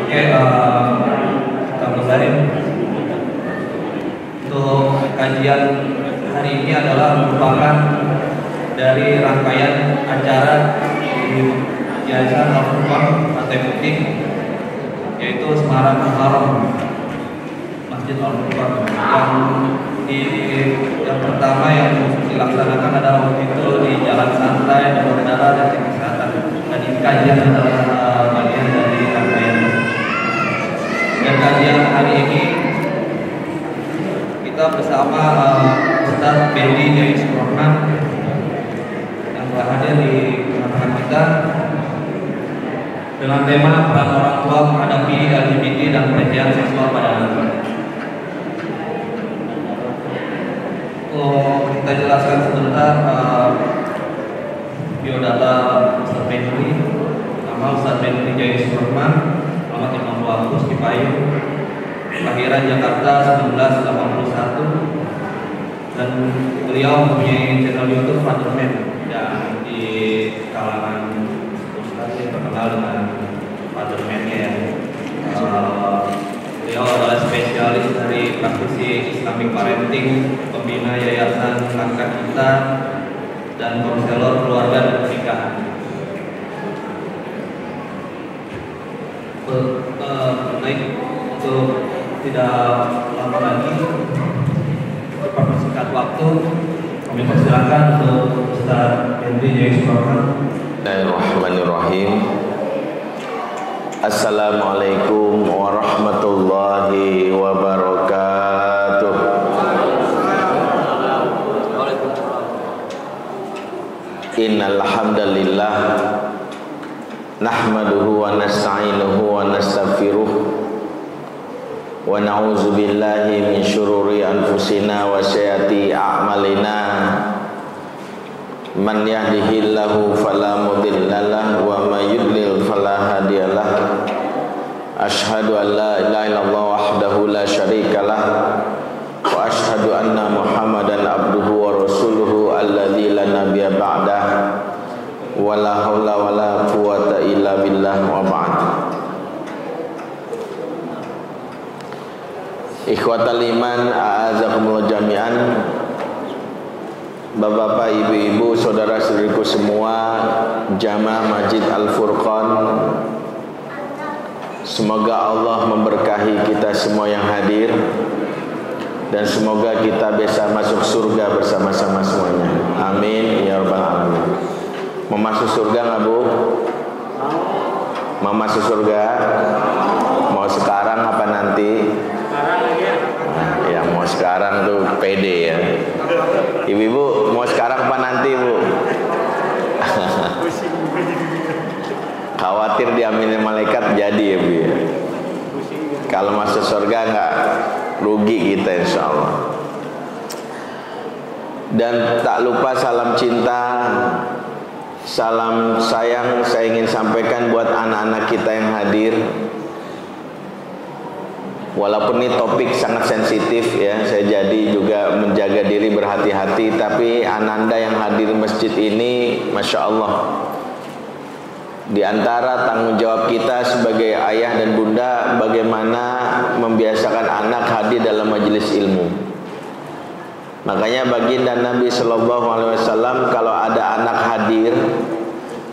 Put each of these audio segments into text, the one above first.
Oke, kita mulai. Untuk kajian hari ini adalah merupakan dari rangkaian acara di Yayasan Al-Furqan Partai Putih, yaitu Semarak Muharram Masjid Al-Furqan. Yang pertama yang dilaksanakan adalah waktu itu di Jalan Santai, Donor Darah, dan Kesehatan. Dan ini kajian adalah bagian dari rangkaian. Dan kajian hari ini kita bersama Ustaz Benny Jai Surohman yang telah hadir di tengah-tengah kita dengan tema peran orang tua menghadapi LGBT dan pelecehan seksual pada anak. Kita jelaskan sebentar biodata Ustaz Benny. Nama Ustaz Benny Jai Surohman, alamat Imam Agus di Payung, kelahiran Jakarta 1981, dan beliau mempunyai channel YouTube Fatherman yang di kalangan Ustaz yang terkenal dengan Fatherman-nya ya. Beliau adalah spesialis dari praktisi Islamic Parenting, pembina Yayasan Langkah Kita, dan konselor keluarga dan pernikahan. Baik, untuk tidak lama lagi, untuk mempersingkat waktu, kami persilakan untuk Ustaz Henry Jai Surohman. Bismillahirrahmanirrahim. Assalamualaikum warahmatullahi wabarakatuh. Innal hamdalillah nahmaduhu wa nasta'inuhu wa nastaghfiruh wa na'udzu billahi min syururi anfusina wa sayyiati a'malina. Man yahdihillahu fala mudhillalah wa may yudlil fala hadiyalah. Asyhadu an la ilaha illallah wahdahu la syarikalah wa asyhadu anna Muhammadan abduhu wa rasuluhu alladzi la nabiyya ba'dah. Wala haula wala quwata illa billah wa ba'd. Ikhwatal iman, a'azakumullah jami'an. Bapak-bapak, ibu-ibu, saudara-saudariku semua, jamaah Masjid Al-Furqan, semoga Allah memberkahi kita semua yang hadir, dan semoga kita bisa masuk surga bersama-sama semuanya. Amin ya rabbal alamin. Mau masuk surga nggak, Bu? Mau masuk surga? Mau sekarang apa nanti? Nah, ya mau sekarang tuh pede ya. Ibu-ibu mau sekarang apa nanti, Bu? Khawatir diaminin malaikat jadi ya, Bu ya. Kalau masuk surga nggak rugi kita insya Allah. Dan tak lupa salam cinta, salam sayang saya ingin sampaikan buat anak-anak kita yang hadir. Walaupun ini topik sangat sensitif ya, saya jadi juga menjaga diri berhati-hati. Tapi ananda yang hadir masjid ini, Masya Allah, di antara tanggung jawab kita sebagai ayah dan bunda, bagaimana membiasakan anak hadir dalam majelis ilmu. Makanya baginda Nabi SAW, kalau ada anak hadir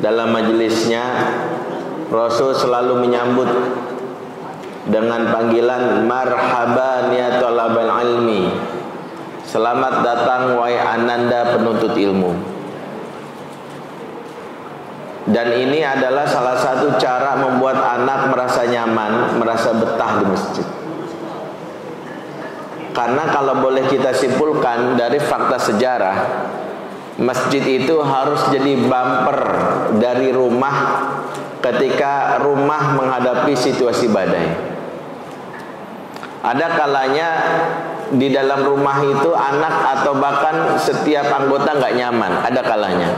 dalam majelisnya, Rasul selalu menyambut dengan panggilan marhaban ya talabal ilmi. Selamat datang wahai ananda penuntut ilmu. Dan ini adalah salah satu cara membuat anak merasa nyaman, merasa betah di masjid. Karena kalau boleh kita simpulkan dari fakta sejarah, masjid itu harus jadi bumper dari rumah ketika rumah menghadapi situasi badai. Ada kalanya di dalam rumah itu anak atau bahkan setiap anggota nggak nyaman, ada kalanya.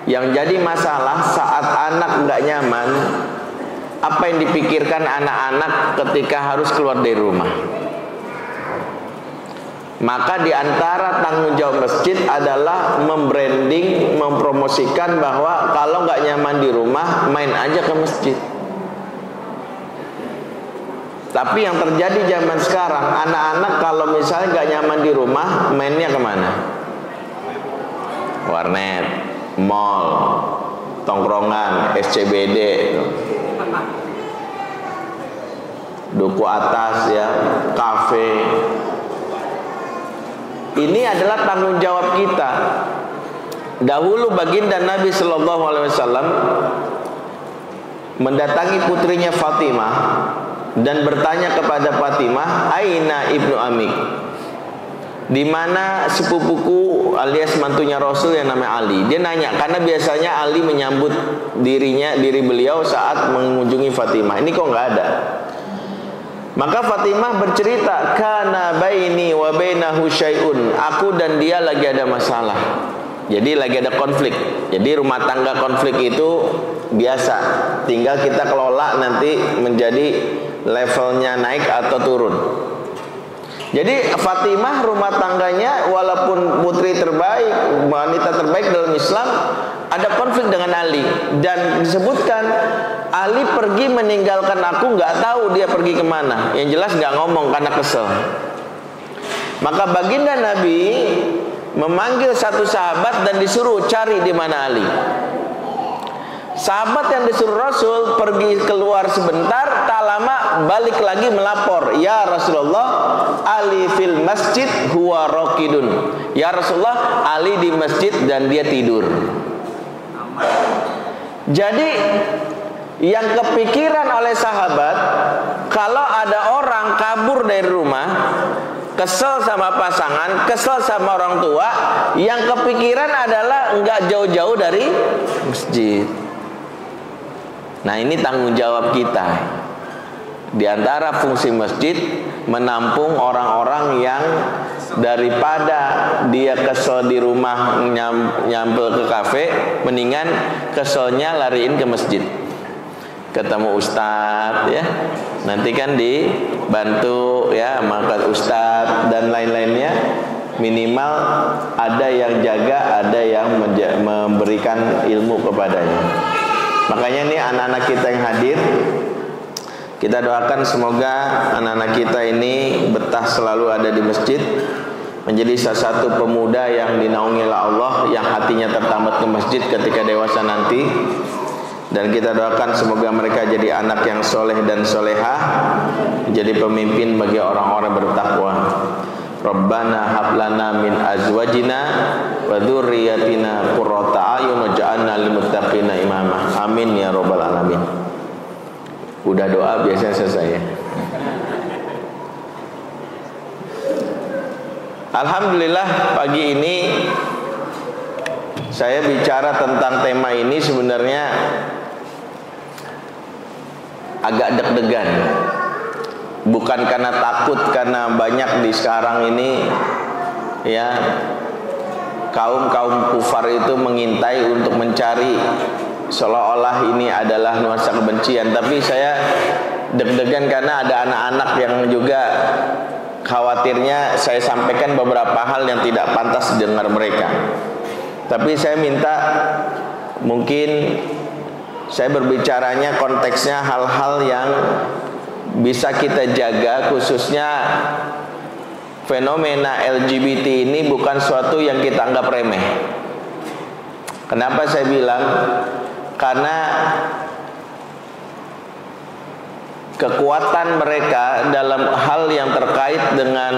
Yang jadi masalah saat anak nggak nyaman, apa yang dipikirkan anak-anak ketika harus keluar dari rumah? Maka di antara tanggung jawab masjid adalah membranding, mempromosikan bahwa kalau nggak nyaman di rumah, main aja ke masjid. Tapi yang terjadi zaman sekarang, anak-anak kalau misalnya gak nyaman di rumah, mainnya kemana? Warnet, mall, tongkrongan, SCBD, duku atas ya, kafe. Ini adalah tanggung jawab kita. Dahulu baginda Nabi Shallallahu Alaihi Wasallam mendatangi putrinya Fatimah dan bertanya kepada Fatimah, Aina ibnu Amik, di mana sepupuku alias mantunya Rasul yang namanya Ali. Dia nanya karena biasanya Ali menyambut diri beliau saat mengunjungi Fatimah. Ini kok nggak ada. Maka Fatimah bercerita, kana baini wa bainahu syai'un. Aku dan dia lagi ada masalah. Jadi lagi ada konflik. Jadi rumah tangga konflik itu biasa. Tinggal kita kelola nanti menjadi levelnya naik atau turun. Jadi Fatimah rumah tangganya walaupun putri terbaik, wanita terbaik dalam Islam, ada konflik dengan Ali. Dan disebutkan Ali pergi meninggalkan aku, nggak tahu dia pergi kemana. Yang jelas nggak ngomong karena kesel. Maka baginda Nabi memanggil satu sahabat dan disuruh cari di mana Ali. Sahabat yang disuruh Rasul pergi keluar sebentar, tak lama balik lagi melapor, ya Rasulullah, Ali fil masjid huwa raqidun. Ya Rasulullah, Ali di masjid dan dia tidur. Jadi yang kepikiran oleh sahabat, kalau ada orang kabur dari rumah, kesel sama pasangan, kesel sama orang tua, yang kepikiran adalah enggak jauh-jauh dari masjid. Nah, ini tanggung jawab kita. Di antara fungsi masjid menampung orang-orang yang daripada dia kesel di rumah nyambel ke kafe, mendingan keselnya lariin ke masjid. Ketemu ustadz ya, nanti kan dibantu ya, maka ustadz dan lain-lainnya. Minimal ada yang jaga, ada yang memberikan ilmu kepadanya. Makanya nih anak-anak kita yang hadir, kita doakan semoga anak-anak kita ini betah selalu ada di masjid, menjadi salah satu pemuda yang dinaungi oleh Allah, yang hatinya tertambat ke masjid ketika dewasa nanti. Dan kita doakan semoga mereka jadi anak yang soleh dan solehah, menjadi pemimpin bagi orang-orang bertakwa. Rabbana hablana min azwajina wa dzurriyyatina qurrata a'yun waj'alna lil muttaqina imama. Amin ya rabbal alamin. Udah doa biasanya selesai ya. Alhamdulillah pagi ini saya bicara tentang tema ini sebenarnya agak deg-degan. Bukan karena takut, karena banyak di sekarang ini ya kaum kufar itu mengintai untuk mencari seolah-olah ini adalah nuansa kebencian. Tapi saya deg-degan karena ada anak-anak yang juga khawatirnya saya sampaikan beberapa hal yang tidak pantas didengar mereka. Tapi saya minta mungkin saya berbicaranya konteksnya hal-hal yang bisa kita jaga, khususnya fenomena LGBT ini bukan suatu yang kita anggap remeh. Kenapa saya bilang? Karena kekuatan mereka dalam hal yang terkait dengan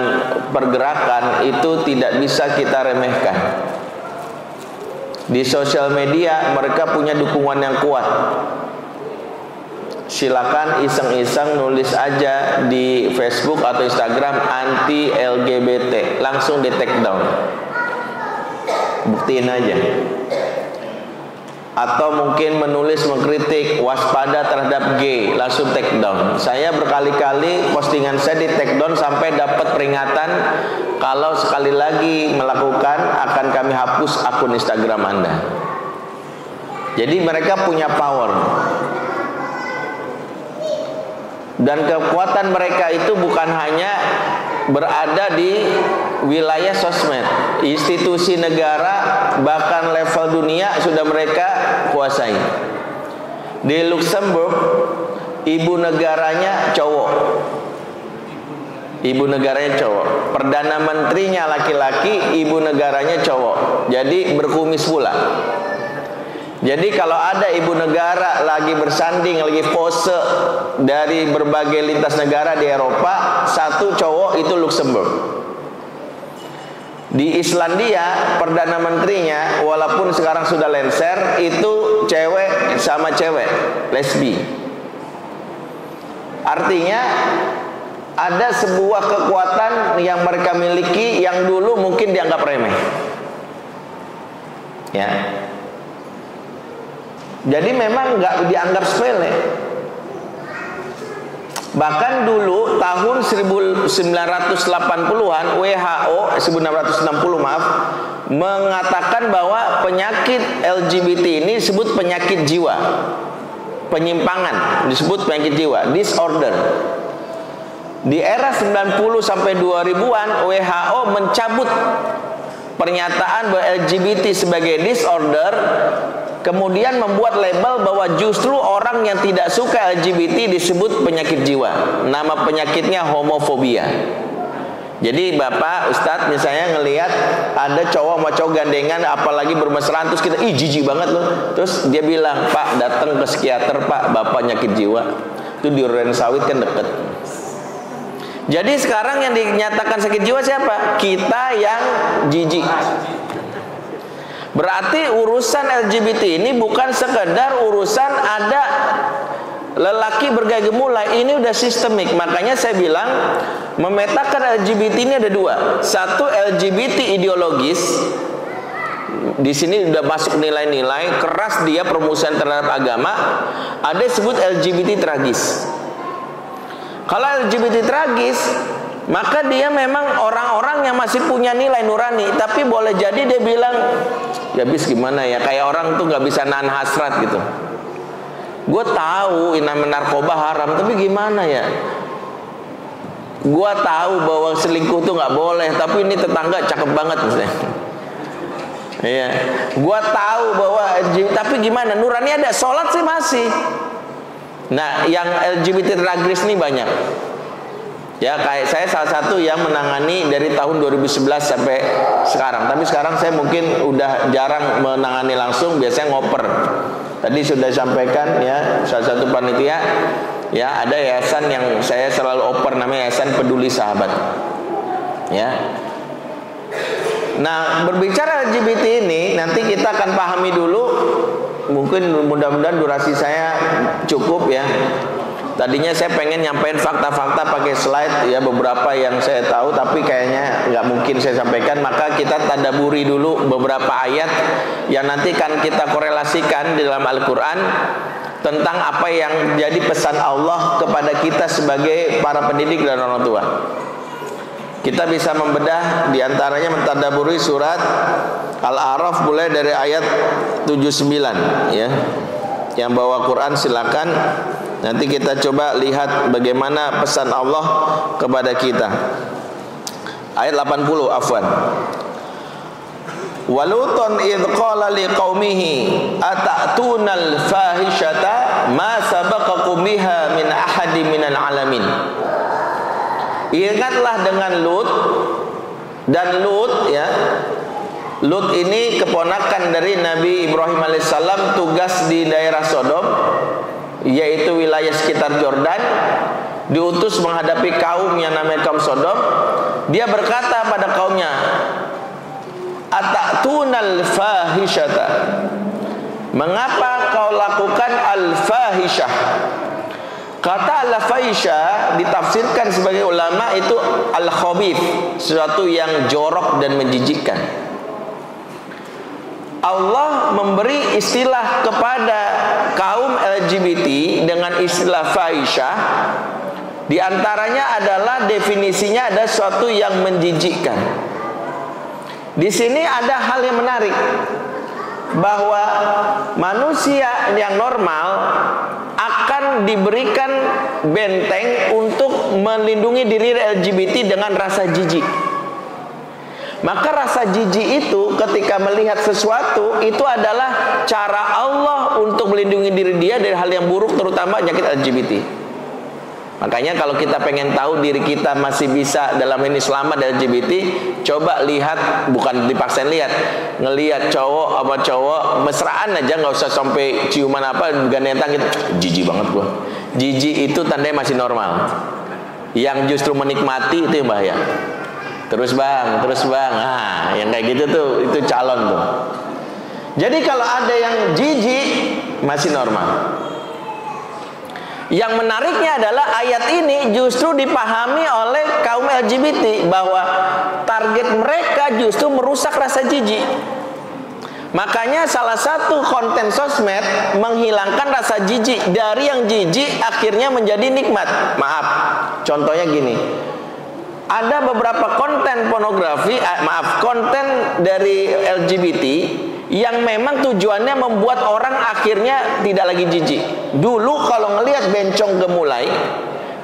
pergerakan itu tidak bisa kita remehkan. Di sosial media mereka punya dukungan yang kuat. Silakan iseng-iseng nulis aja di Facebook atau Instagram anti LGBT, langsung di take down. Buktiin aja. Atau mungkin menulis mengkritik waspada terhadap gay, langsung take down. Saya berkali-kali postingan saya di take down sampai dapat peringatan kalau sekali lagi melakukan akan kami hapus akun Instagram Anda. Jadi mereka punya power. Dan kekuatan mereka itu bukan hanya berada di wilayah sosmed, institusi negara, bahkan level dunia sudah mereka kuasai. Di Luxembourg, ibu negaranya cowok, ibu negaranya cowok. Perdana menterinya laki-laki, ibu negaranya cowok. Jadi berkumis pula. Jadi kalau ada ibu negara lagi bersanding, lagi pose dari berbagai lintas negara di Eropa, satu cowok itu Luxembourg. Di Islandia, perdana menterinya walaupun sekarang sudah lengser, itu cewek sama cewek, lesbi. Artinya ada sebuah kekuatan yang mereka miliki yang dulu mungkin dianggap remeh. Ya. Jadi memang nggak dianggap sepele. Bahkan dulu tahun 1980-an WHO 1960 maaf mengatakan bahwa penyakit LGBT ini disebut penyakit jiwa. Penyimpangan disebut penyakit jiwa, disorder. Di era 90 sampai 2000-an WHO mencabut pernyataan bahwa LGBT sebagai disorder, kemudian membuat label bahwa justru orang yang tidak suka LGBT disebut penyakit jiwa. Nama penyakitnya homofobia. Jadi Bapak Ustadz misalnya ngelihat ada cowok sama cowok gandengan, apalagi bermesraan, terus kita jijik banget loh. Terus dia bilang, Pak datang ke psikiater Pak, Bapak penyakit jiwa. Itu di Duren Sawit kan deket. Jadi sekarang yang dinyatakan sakit jiwa siapa? Kita yang jijik. Berarti urusan LGBT ini bukan sekedar urusan ada lelaki bergaya gemulai, ini udah sistemik. Makanya saya bilang memetakan LGBT ini ada dua. Satu, LGBT ideologis. Di sini udah masuk nilai-nilai keras dia permusuhan terhadap agama. Ada disebut LGBT tragis. Kalau LGBT tragis, maka dia memang orang-orang yang masih punya nilai nurani, tapi boleh jadi dia bilang, ya bis gimana ya, kayak orang tuh nggak bisa nahan hasrat gitu. Gue tahu namanya narkoba haram, tapi gimana ya? Gue tahu bahwa selingkuh tuh nggak boleh, tapi ini tetangga cakep banget misalnya. Iya, gue tahu bahwa tapi gimana? Nurani ada, sholat sih masih. Nah, yang LGBT tragis ini banyak. Ya, kayak saya salah satu yang menangani dari tahun 2011 sampai sekarang. Tapi sekarang saya mungkin udah jarang menangani langsung, biasanya ngoper. Tadi sudah disampaikan ya, salah satu panitia ya, ada yayasan yang saya selalu oper, namanya Yayasan Peduli Sahabat. Ya. Nah, berbicara LGBT ini nanti kita akan pahami dulu. Mungkin mudah-mudahan durasi saya cukup ya. Tadinya saya pengen nyampein fakta-fakta pakai slide ya, beberapa yang saya tahu, tapi kayaknya nggak mungkin saya sampaikan. Maka kita tadaburi dulu beberapa ayat yang nanti akan kita korelasikan di dalam Al-Quran tentang apa yang jadi pesan Allah kepada kita sebagai para pendidik dan orang tua. Kita bisa membedah diantaranya mentadaburi surat Al-A'raf mulai dari ayat 79 ya. Yang bawa Quran silakan. Nanti kita coba lihat bagaimana pesan Allah kepada kita. Ayat 80 afwan. Waluton idh qala liqaumihi ata'tunal fahishata ma sabaqakum biha min ahadi minal alamin. Ingatlah dengan Lut, dan Lut ya, Lut ini keponakan dari Nabi Ibrahim alaihissalam, tugas di daerah Sodom, yaitu wilayah sekitar Jordan, diutus menghadapi kaum yang namanya kaum Sodom. Dia berkata pada kaumnya, ata'tunal fahishata, mengapa kau lakukan al-fahishah? Kata al-fahisha ditafsirkan sebagai ulama itu al-khabith, sesuatu yang jorok dan menjijikkan. Allah memberi istilah kepada kaum LGBT dengan istilah fahisha. Di antaranya adalah definisinya ada sesuatu yang menjijikkan. Di sini ada hal yang menarik, bahwa manusia yang normal akan diberikan benteng untuk melindungi diri LGBT dengan rasa jijik. Maka rasa jijik itu ketika melihat sesuatu itu adalah cara Allah untuk melindungi diri dia dari hal yang buruk, terutama penyakit LGBT. Makanya kalau kita pengen tahu diri kita masih bisa dalam ini selamat dari LGBT, coba lihat, bukan dipaksain lihat, ngelihat cowok apa cowok mesraan aja, nggak usah sampai ciuman apa gandengan tangan gitu. Jijik banget gua. Jijik itu tandanya masih normal. Yang justru menikmati itu yang bahaya. Terus bang, nah yang kayak gitu tuh itu calon tuh. Jadi kalau ada yang jijik masih normal. Yang menariknya adalah ayat ini justru dipahami oleh kaum LGBT bahwa target mereka justru merusak rasa jijik. Makanya salah satu konten sosmed menghilangkan rasa jijik. Dari yang jijik akhirnya menjadi nikmat. Maaf, contohnya gini. Ada beberapa konten pornografi, konten dari LGBT yang memang tujuannya membuat orang akhirnya tidak lagi jijik. Dulu kalau ngelihat bencong gemulai,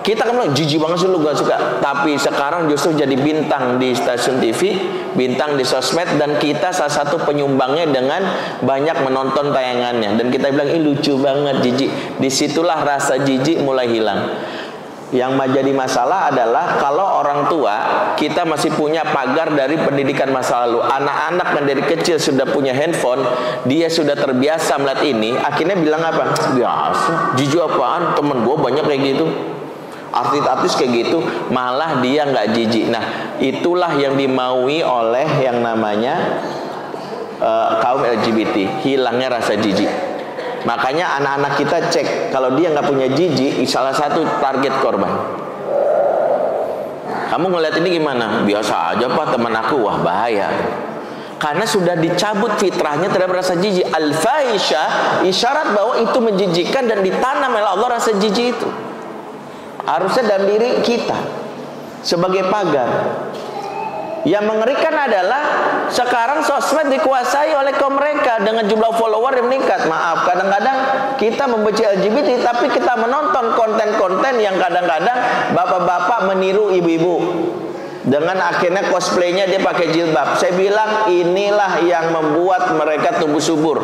kita kan bilang jijik banget sih, lu gak suka. Tapi sekarang justru jadi bintang di stasiun TV, bintang di sosmed, dan kita salah satu penyumbangnya dengan banyak menonton tayangannya. Dan kita bilang ini lucu banget, jijik. Disitulah rasa jijik mulai hilang. Yang menjadi masalah adalah kalau orang tua kita masih punya pagar dari pendidikan masa lalu. Anak-anak yang dari kecil sudah punya handphone, dia sudah terbiasa melihat ini, akhirnya bilang apa? Biasa, jijik apaan? Temen gue banyak kayak gitu, artis-artis kayak gitu, malah dia nggak jijik. Nah, itulah yang dimaui oleh yang namanya kaum LGBT, hilangnya rasa jijik. Makanya anak-anak kita cek, kalau dia nggak punya jijik, salah satu target korban. Kamu ngeliat ini gimana? Biasa aja pak, teman aku. Wah bahaya. Karena sudah dicabut fitrahnya terhadap rasa jijik. Al-fahisyah isyarat bahwa itu menjijikkan dan ditanam oleh Allah rasa jijik itu. Harusnya dalam diri kita sebagai pagar. Yang mengerikan adalah sekarang sosmed dikuasai oleh kaum mereka dengan jumlah follower yang meningkat. Maaf, kadang-kadang kita membenci LGBT, tapi kita menonton konten-konten yang kadang-kadang bapak-bapak meniru ibu-ibu. Dengan akhirnya cosplaynya dia pakai jilbab. Saya bilang inilah yang membuat mereka tumbuh subur.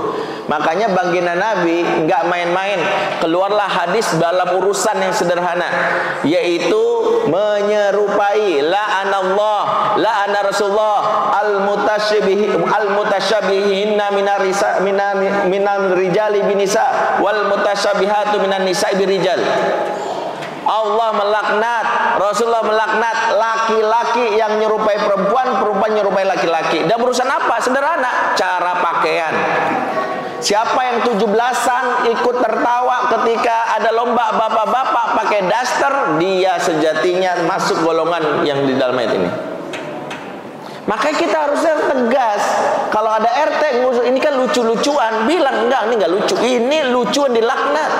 Makanya baginda Nabi nggak main-main. Keluarlah hadis dalam urusan yang sederhana, yaitu menyerupai la'anallah, la'ana Rasulullah al-mutasyabihinna minan rijali binisa wal mutasyabihatu minan nisa'i birijal. Allah melaknat, Rasulullah melaknat laki-laki yang nyerupai perempuan, perempuan nyerupai laki-laki. Dan urusan apa? Sederhana, cara pakaian. Siapa yang 17-an ikut tertawa ketika ada lomba bapak-bapak pakai daster, dia sejatinya masuk golongan yang di dalam ayat ini. Makanya kita harusnya tegas. Kalau ada RT ngusuk, ini kan lucu-lucuan, bilang enggak, ini enggak lucu, ini lucuan dilaknat.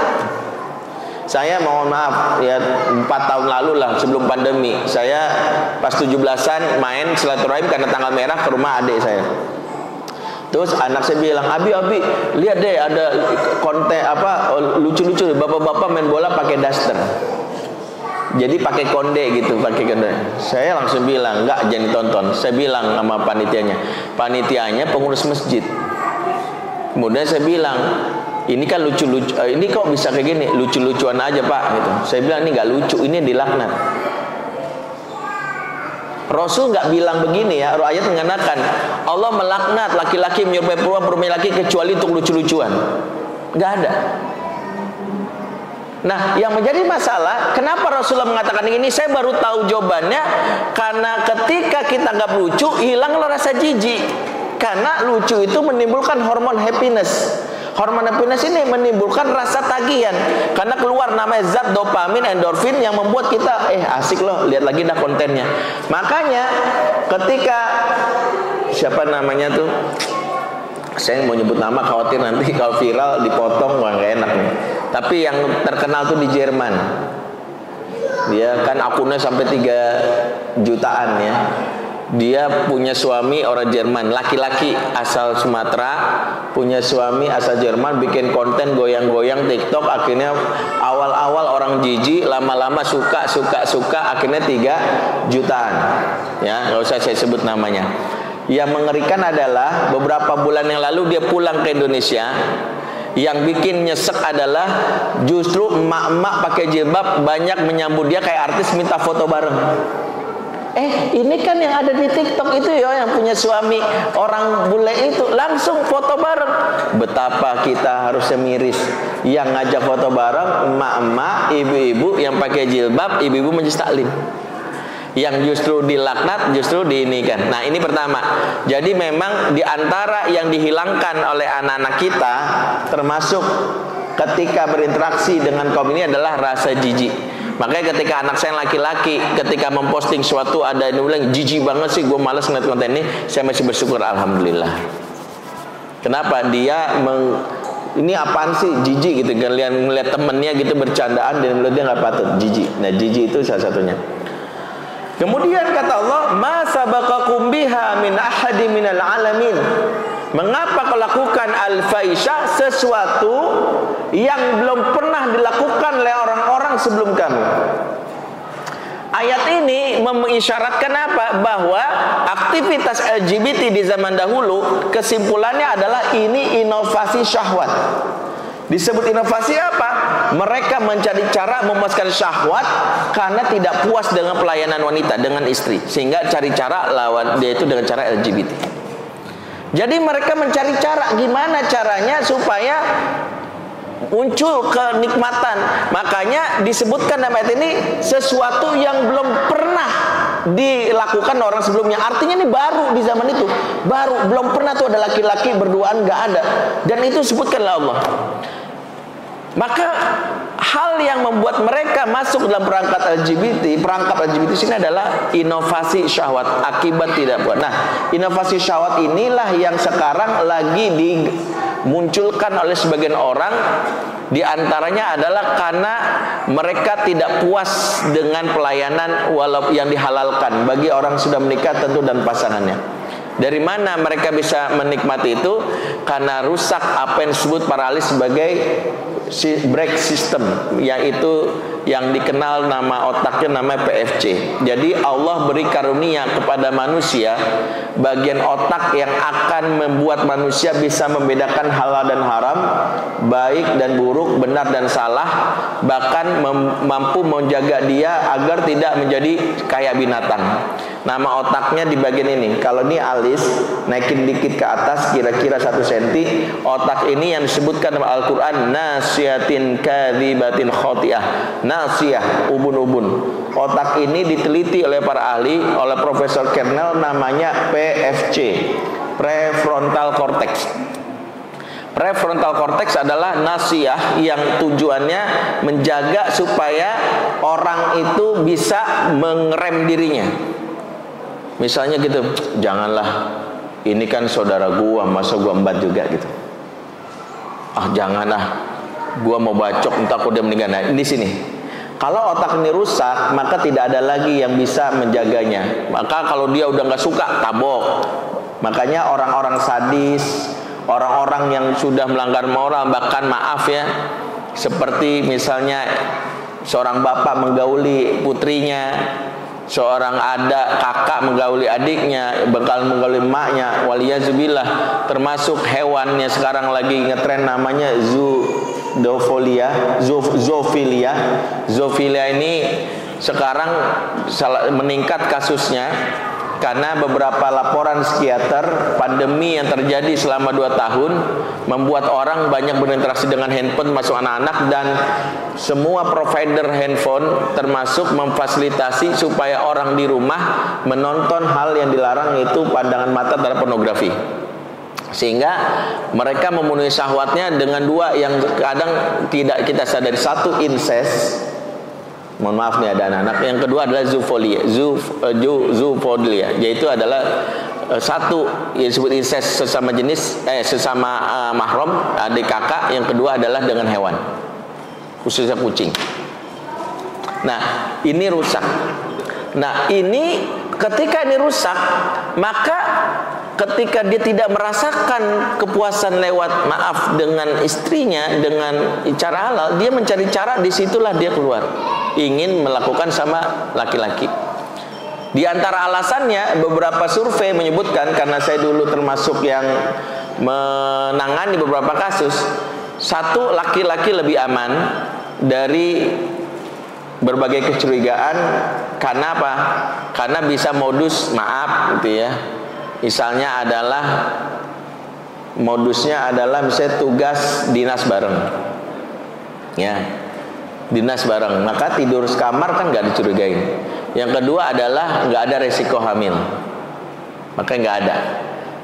Saya mohon maaf ya, 4 tahun lalu lah sebelum pandemi, saya pas 17-an main silaturahim karena tanggal merah ke rumah adik saya. Terus anak saya bilang, Abi lihat deh ada konten apa lucu-lucu, bapak-bapak main bola pakai daster. Jadi pakai konde gitu, pakai konde. Saya langsung bilang, enggak, jangan ditonton. Saya bilang sama panitianya pengurus masjid. Kemudian saya bilang, ini kan lucu-lucu, ini kok bisa kayak gini, lucu-lucuan aja pak gitu. Saya bilang ini nggak lucu, ini dilaknat. Rasul nggak bilang begini ya, ayat mengatakan Allah melaknat laki-laki menyerupai perempuan, perempuan laki kecuali untuk lucu-lucuan. Nggak ada. Nah, yang menjadi masalah, kenapa Rasulullah mengatakan ini? Saya baru tahu jawabannya, karena ketika kita nggak lucu, hilanglah rasa jijik. Karena lucu itu menimbulkan hormon happiness. Hormon happiness ini menimbulkan rasa tagihan, karena keluar namanya zat dopamin, endorfin yang membuat kita asik loh, lihat lagi dah kontennya. Makanya ketika siapa namanya tuh, saya mau nyebut nama khawatir nanti kalau viral dipotong, wah nggak enak nih. Tapi yang terkenal tuh di Jerman, dia kan akunnya sampai 3 jutaan ya. Dia punya suami orang Jerman, laki-laki asal Sumatera, punya suami asal Jerman, bikin konten goyang-goyang TikTok. Akhirnya awal-awal orang jijik, lama-lama suka, akhirnya 3 jutaan. Ya, nggak usah saya sebut namanya. Yang mengerikan adalah beberapa bulan yang lalu dia pulang ke Indonesia. Yang bikin nyesek adalah justru emak-emak pakai jilbab banyak menyambut dia kayak artis minta foto bareng. Ini kan yang ada di TikTok itu ya, yang punya suami orang bule itu, langsung foto bareng. Betapa kita harusnya miris. Yang ngajak foto bareng emak-emak, ibu-ibu yang pakai jilbab, ibu-ibu majelis taklim. Yang justru dilaknat, justru diinikan. Nah, ini pertama. Jadi memang diantara yang dihilangkan oleh anak-anak kita, termasuk ketika berinteraksi dengan kaum ini, adalah rasa jijik. Makanya ketika anak saya laki-laki, ketika memposting suatu, ada yang bilang jijik banget sih, gue malas ngeliat konten ini, saya masih bersyukur, alhamdulillah. Kenapa? Dia ini apaan sih, jijik gitu, ngeliat temennya gitu bercandaan, dan menurut dia nggak patut, jijik. Nah, jijik itu salah satunya. Kemudian kata Allah, ma sabaqakum biha min ahadi minal alamin. Mengapa kau lakukan al-faisyah, sesuatu yang belum pernah dilakukan oleh orang-orang sebelum kamu? Ayat ini mengisyaratkan apa? Bahwa aktivitas LGBT di zaman dahulu, kesimpulannya adalah ini inovasi syahwat. Disebut inovasi apa? Mereka mencari cara memuaskan syahwat karena tidak puas dengan pelayanan wanita, dengan istri, sehingga cari cara lawan dia itu dengan cara LGBT. Jadi mereka mencari cara, gimana caranya supaya muncul kenikmatan. Makanya disebutkan dalam ayat ini sesuatu yang belum pernah dilakukan orang sebelumnya. Artinya ini baru di zaman itu, baru, belum pernah tuh ada laki-laki berduaan, nggak ada. Dan itu disebutkanlah Allah. Maka hal yang membuat mereka masuk dalam perangkat LGBT sini adalah inovasi syahwat, akibat tidak puas. Nah, inovasi syahwat inilah yang sekarang lagi dimunculkan oleh sebagian orang. Di antaranya adalah karena mereka tidak puas dengan pelayanan walaupun yang dihalalkan bagi orang sudah menikah tentu dan pasangannya. Dari mana mereka bisa menikmati itu? Karena rusak apa yang disebut para ahli sebagai break system, yaitu yang dikenal nama otaknya namanya PFC. Jadi Allah beri karunia kepada manusia bagian otak yang akan membuat manusia bisa membedakan halal dan haram, baik dan buruk, benar dan salah, bahkan mampu menjaga dia agar tidak menjadi kayak binatang. Nama otaknya di bagian ini. Kalau ini alis, naikin dikit ke atas kira-kira 1 cm. Otak ini yang disebutkan dalam Al-Quran nasiyatin kadhibatin khotiah. Nasiyah, ubun-ubun. Otak ini diteliti oleh para ahli, oleh Profesor Kernel, namanya PFC, prefrontal cortex. Prefrontal cortex adalah nasiyah yang tujuannya menjaga supaya orang itu bisa mengerem dirinya. Misalnya gitu, janganlah, ini kan saudara gua, masa gua embat juga gitu. Janganlah, gua mau bacok, entah kok dia meninggal. Nah, di sini. Kalau otak ini rusak, maka tidak ada lagi yang bisa menjaganya. Maka kalau dia udah nggak suka, tabok. Makanya orang-orang sadis, orang-orang yang sudah melanggar moral, bahkan maaf ya, seperti misalnya seorang bapak menggauli putrinya, seorang kakak menggauli adiknya, bakal menggauli emaknya, waliyazubillah. Termasuk hewannya sekarang lagi ngetren namanya zoofilia ini sekarang meningkat kasusnya karena beberapa laporan psikiater pandemi yang terjadi selama 2 tahun membuat orang banyak berinteraksi dengan handphone, masuk anak-anak, dan semua provider handphone termasuk memfasilitasi supaya orang di rumah menonton hal yang dilarang, yaitu pandangan mata terhadap pornografi. Sehingga mereka memenuhi syahwatnya dengan 2 yang kadang tidak kita sadari. 1, incest. Mohon maaf nih ada anak-anak. Yang kedua adalah zoofilia, yaitu adalah 1 yang disebut incest sesama jenis, sesama mahram, adik kakak. Yang kedua adalah dengan hewan, khususnya kucing. Nah, ini rusak. Nah, ini ketika ini rusak, maka ketika dia tidak merasakan kepuasan lewat maaf dengan istrinya dengan cara halal, dia mencari cara, disitulah dia keluar ingin melakukan sama laki-laki. Di antara alasannya, beberapa survei menyebutkan, karena saya dulu termasuk yang menangani beberapa kasus, Satu, laki-laki lebih aman dari berbagai kecurigaan. Karena apa? Karena bisa modus, maaf gitu ya, misalnya adalah modusnya adalah misalnya tugas dinas bareng, ya, dinas bareng, maka tidur sekamar kan nggak dicurigain. Yang kedua adalah nggak ada resiko hamil, maka nggak ada.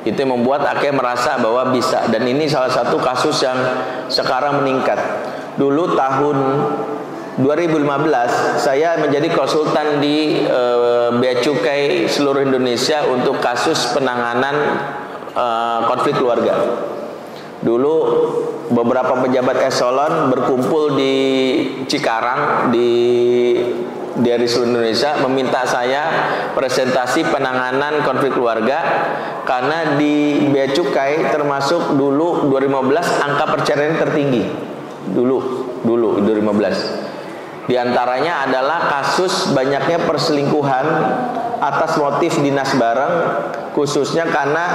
Itu yang membuat akhirnya merasa bahwa bisa. Dan ini salah satu kasus yang sekarang meningkat. Dulu tahun 2015 saya menjadi konsultan di Bea Cukai seluruh Indonesia untuk kasus penanganan konflik keluarga. Dulu beberapa pejabat eselon berkumpul di Cikarang dari seluruh Indonesia meminta saya presentasi penanganan konflik keluarga, karena di Bea Cukai termasuk dulu 2015 angka perceraian tertinggi dulu 2015. Di antaranya adalah kasus banyaknya perselingkuhan atas motif dinas bareng, khususnya karena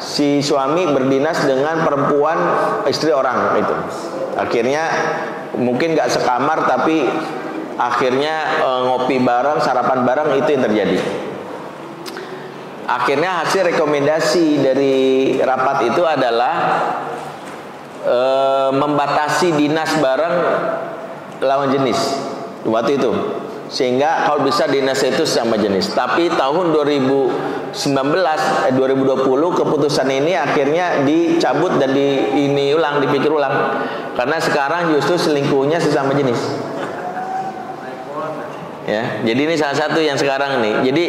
si suami berdinas dengan perempuan istri orang itu. Akhirnya mungkin nggak sekamar tapi akhirnya ngopi bareng, sarapan bareng, itu yang terjadi. Akhirnya hasil rekomendasi dari rapat itu adalah membatasi dinas bareng lawan jenis waktu itu, sehingga kalau bisa dinas itu sama jenis. Tapi tahun 2020 keputusan ini akhirnya dicabut dan dipikir ulang, karena sekarang justru selingkuhnya sesama jenis. Ya, jadi ini salah satu yang sekarang nih. Jadi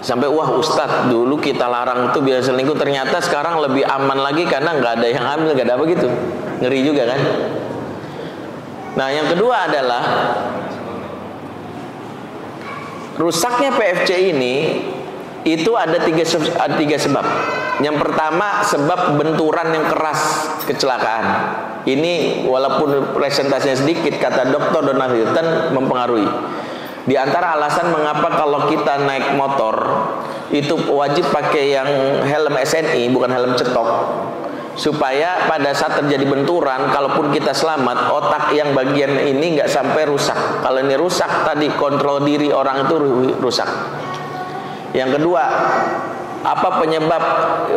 sampai wah Ustadz, dulu kita larang itu biar selingkuh, ternyata sekarang lebih aman lagi karena nggak ada yang hamil, nggak ada begitu. Ngeri juga kan? Nah, yang kedua adalah rusaknya PFC ini itu ada tiga sebab. Yang pertama, sebab benturan yang keras kecelakaan. Ini walaupun presentasinya sedikit, kata Dr. Donald Hilton mempengaruhi. Di antara alasan mengapa kalau kita naik motor itu wajib pakai yang helm SNI, bukan helm cetok, supaya pada saat terjadi benturan, kalaupun kita selamat, otak yang bagian ini nggak sampai rusak. Kalau ini rusak tadi, kontrol diri orang itu rusak. Yang kedua, apa penyebab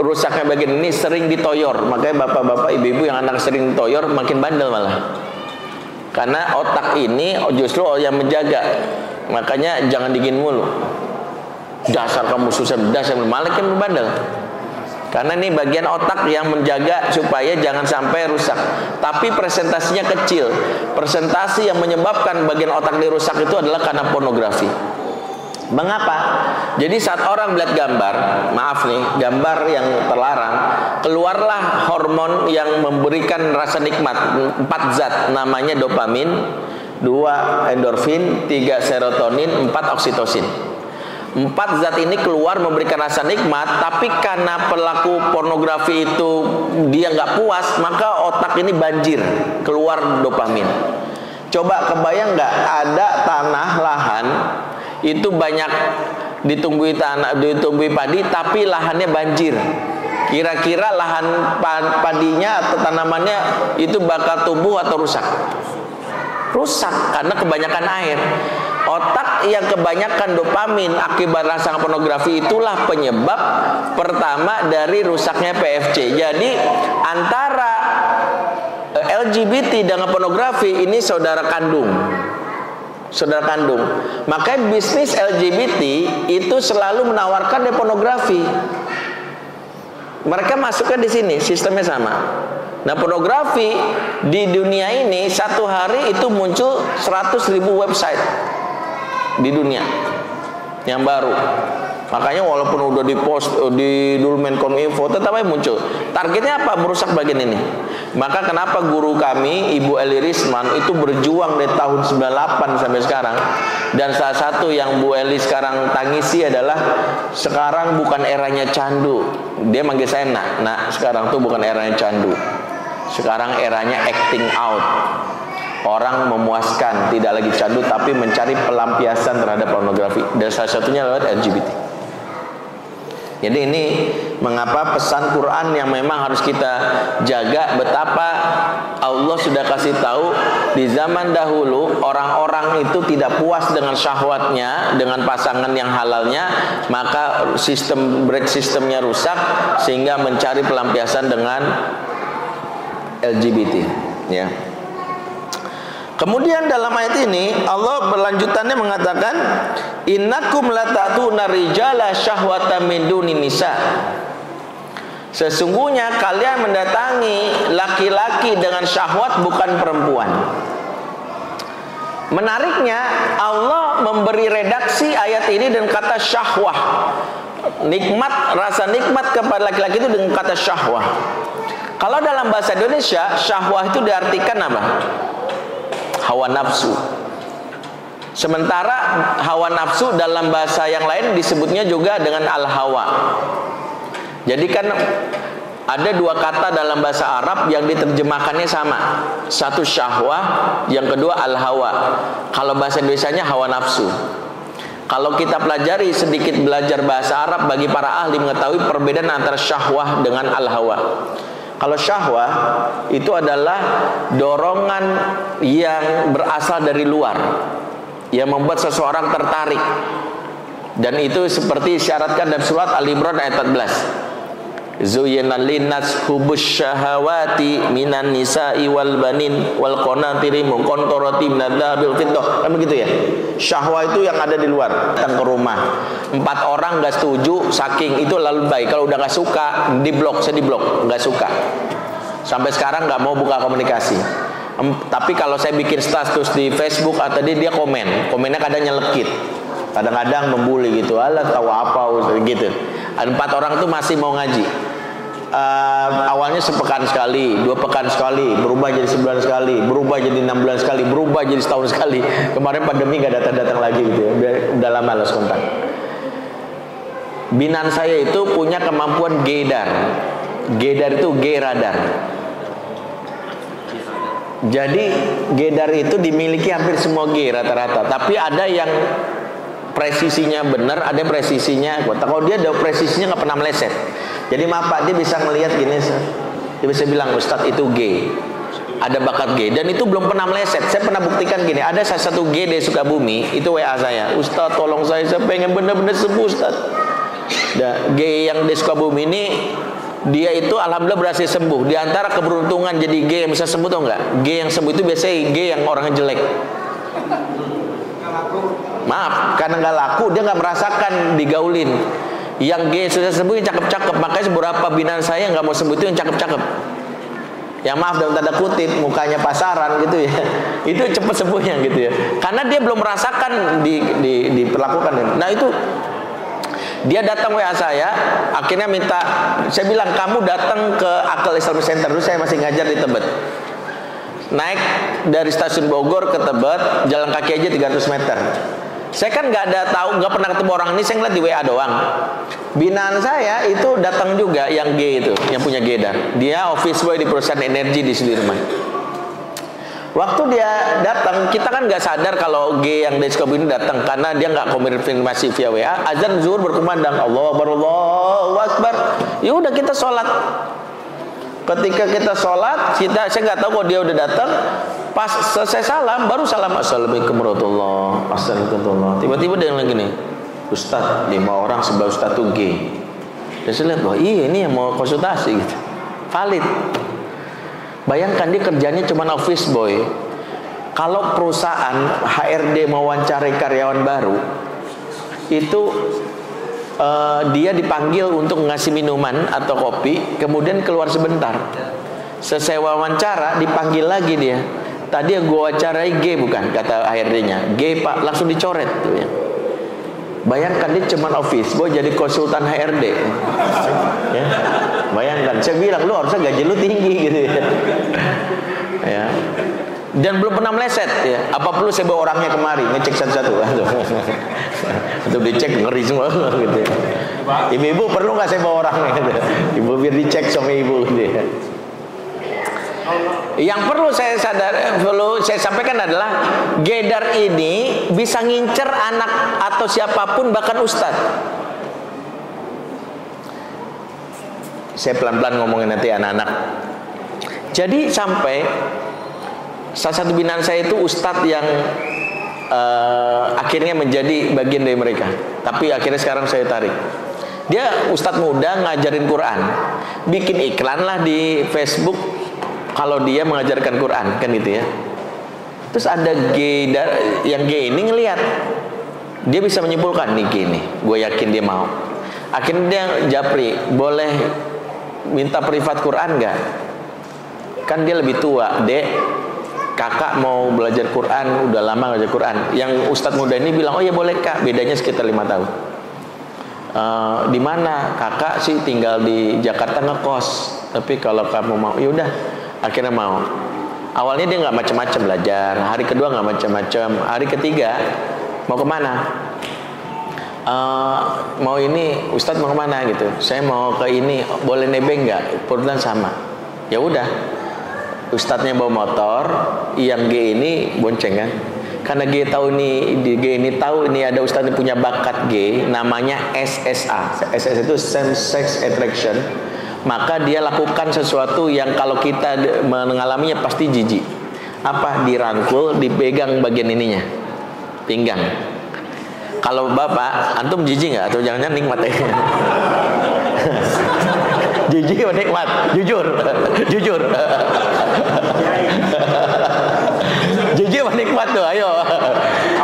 rusaknya bagian ini? Sering ditoyor. Makanya bapak-bapak, ibu-ibu yang anak sering ditoyor makin bandel malah. Karena otak ini justru yang menjaga. Makanya jangan dingin mulu. Dasar kamu susah, dasar malah kan bandel. Karena ini bagian otak yang menjaga supaya jangan sampai rusak. Tapi presentasinya kecil. Presentasi yang menyebabkan bagian otak dirusak itu adalah karena pornografi. Mengapa? Jadi saat orang melihat gambar, maaf nih, gambar yang terlarang, keluarlah hormon yang memberikan rasa nikmat. 4 zat, namanya dopamin, 2 endorfin, 3 serotonin, 4 oksitosin. 4 zat ini keluar memberikan rasa nikmat, tapi karena pelaku pornografi itu dia nggak puas, maka otak ini banjir, keluar dopamin. Coba kebayang nggak, ada tanah lahan itu banyak ditumbuhi padi, tapi lahannya banjir. Kira-kira lahan padinya atau tanamannya itu bakal tumbuh atau rusak? Rusak karena kebanyakan air. Otak yang kebanyakan dopamin akibat rasa pornografi itulah penyebab pertama dari rusaknya PFC. Jadi antara LGBT dengan pornografi ini saudara kandung. Saudara kandung. Makanya bisnis LGBT itu selalu menawarkan pornografi. Mereka masukkan di sini, sistemnya sama. Nah, pornografi di dunia ini satu hari itu muncul 100.000 website di dunia yang baru. Makanya walaupun udah dipost di dulu Menkominfo, tetap aja muncul. Targetnya apa? Merusak bagian ini. Maka kenapa guru kami Ibu Eli Risman itu berjuang dari tahun 98 sampai sekarang. Dan salah satu yang Bu Eli sekarang tangisi adalah sekarang bukan eranya candu. Dia manggil saya nak sekarang tuh bukan eranya candu. Sekarang eranya acting out. Orang memuaskan, tidak lagi candu tapi mencari pelampiasan terhadap pornografi. Dan salah satunya lewat LGBT. Jadi ini Mengapa pesan Quran yang memang harus kita jaga, betapa Allah sudah kasih tahu di zaman dahulu orang-orang itu tidak puas dengan syahwatnya, dengan pasangan yang halalnya, maka breed sistemnya rusak sehingga mencari pelampiasan dengan LGBT, ya. Kemudian dalam ayat ini Allah berlanjutannya mengatakan, innakum lata'tuna rijala syahwatan min dunin nisa. Sesungguhnya kalian mendatangi laki-laki dengan syahwat bukan perempuan. Menariknya Allah memberi redaksi ayat ini dengan kata syahwah. Rasa nikmat kepada laki-laki itu dengan kata syahwah. Kalau dalam bahasa Indonesia, syahwah itu diartikan apa? Hawa nafsu. Sementara hawa nafsu dalam bahasa yang lain disebutnya juga dengan al-hawa. Jadi kan ada dua kata dalam bahasa Arab yang diterjemahkannya sama. Satu syahwah, yang kedua al-hawa. Kalau bahasa Indonesianya hawa nafsu. Kalau kita pelajari sedikit belajar bahasa Arab, bagi para ahli mengetahui perbedaan antara syahwah dengan al-hawa. Kalau syahwah itu adalah dorongan yang berasal dari luar, yang membuat seseorang tertarik. Dan itu seperti disyaratkan dalam surat Al-Imran ayat 14. Zuyyina linnas hubus syahawati minan nisa'i wal banin wal qanatiri muqantarati minadzabil fiddah. Kan begitu ya? Syahwat itu yang ada di luar. Datang ke rumah, 4 orang nggak setuju, saking itu lalu baik. Kalau udah nggak suka, diblok, saya diblok, nggak suka. Sampai sekarang nggak mau buka komunikasi. Tapi kalau saya bikin status di Facebook atau dia komennya kadang nyelekit, kadang-kadang membuli gitu, alah tahu apa gitu. 4 orang tuh masih mau ngaji. Awalnya sepekan sekali, 2 pekan sekali, berubah jadi sebulan sekali, berubah jadi 6 bulan sekali, berubah jadi setahun sekali. Kemarin pandemi nggak datang-datang lagi gitu ya. Udah lama lost kontak. Binan saya itu punya kemampuan gedar. Gedar itu G radar. Jadi gedar itu dimiliki hampir semua G rata-rata. Tapi ada yang presisinya benar, ada presisinya kuat. Kalau dia ada presisinya nggak pernah meleset. Jadi maaf Pak, dia bisa ngelihat gini, dia bisa bilang Ustadz itu G, ada bakat G, dan itu belum pernah meleset. Saya pernah buktikan gini, ada salah satu G dari Sukabumi, itu WA saya, Ustadz tolong saya pengen bener-bener sembuh Ustadz. Nah, G yang di Sukabumi ini, dia itu alhamdulillah berhasil sembuh. Di antara keberuntungan jadi G yang bisa sembuh atau enggak? G yang sembuh itu biasanya G yang orangnya jelek. Maaf, karena nggak laku, dia nggak merasakan digaulin. Yang G sudah sembuh yang cakep-cakep. Makanya beberapa binaan saya nggak mau sembuh itu yang cakep-cakep. Yang maaf dalam tanda kutip, mukanya pasaran gitu ya. Itu cepet sembuhnya gitu ya. Karena dia belum merasakan diperlakukan. Nah itu dia datang WA saya, akhirnya minta, saya bilang kamu datang ke Akal Islamic Center dulu, saya masih ngajar di Tebet. Naik dari stasiun Bogor ke Tebet, jalan kaki aja 300 meter. Saya kan nggak pernah ketemu orang ini, saya ngeliat di WA doang. Binaan saya itu datang juga yang G itu, yang punya Gedar. Dia office boy di perusahaan energi di Sudirman. Waktu dia datang, kita kan nggak sadar kalau G yang dari Sukabumi datang karena dia nggak konfirmasi via WA. Azan zuhur berkumandang, Allahu Akbar, Allahu Akbar. Ya udah kita sholat. Ketika kita sholat, saya nggak tahu kok dia udah datang. Pas selesai salam, baru salam assalamualaikum warahmatullahi wabarakatuh. Tiba-tiba dia lagi nih, Ustadz, 5 orang sebelah Ustadz tuh G. Dan saya lihat, wah iya ini yang mau konsultasi gitu, valid. Bayangkan dia kerjanya cuma office boy. Kalau perusahaan HRD mau wawancarai karyawan baru, itu dia dipanggil untuk ngasih minuman atau kopi, kemudian keluar sebentar. Selesai wawancara, dipanggil lagi dia. Tadi yang gue wawancarai G bukan, kata HRD-nya. G Pak, langsung dicoret tuh ya. Bayangkan dia cuma office boy jadi konsultan HRD. Ya. Bayangkan, saya bilang lu harusnya gaji lu tinggi gitu ya. Ya. Dan belum pernah meleset ya. Apa perlu saya bawa orangnya kemari ngecek satu-satu? Untuk dicek ngeri semua gitu ya. Ibu-ibu perlu nggak saya bawa orangnya gitu. Ibu biar dicek sama ibu gitu ya. Yang perlu saya sampaikan adalah Gedar ini bisa ngincer anak atau siapapun, bahkan ustadz. Saya pelan-pelan ngomongin nanti anak-anak. Jadi sampai salah satu binaan saya itu ustadz yang akhirnya menjadi bagian dari mereka. Tapi akhirnya sekarang saya tarik. Dia ustadz muda ngajarin Quran. Bikin iklan lah di Facebook kalau dia mengajarkan Quran, kan gitu ya. Terus ada yang gay ini ngelihat, dia bisa menyimpulkan nih gini, gue yakin dia mau. Akhirnya dia japri, boleh minta privat Quran nggak? Kan dia lebih tua, dek, kakak mau belajar Quran, udah lama belajar Quran. Yang ustadz muda ini bilang, oh ya boleh kak, bedanya sekitar 5 tahun. Di mana? Kakak sih tinggal di Jakarta ngekos, tapi kalau kamu mau, ya udah, akhirnya mau. Awalnya dia nggak macam-macam belajar, hari kedua nggak macam-macam, hari ketiga mau kemana? Mau ini, Ustadz mau kemana gitu? Saya mau ke ini, boleh nebeng nggak? Kebetulan sama. Ya udah, Ustadznya bawa motor, yang G ini bonceng kan? Karena G tahu ini tahu ini ada Ustadz yang punya bakat G, namanya SSA. SSA itu same sex attraction. Maka dia lakukan sesuatu yang kalau kita mengalaminya pasti jijik. Apa? Dirangkul, dipegang bagian ininya, pinggang. Kalau bapak, antum jijik nggak? Atau jangan-jangan nikmat ya? Jijik atau nikmat? Jujur, jujur. Jijik atau nikmat tuh? Ayo.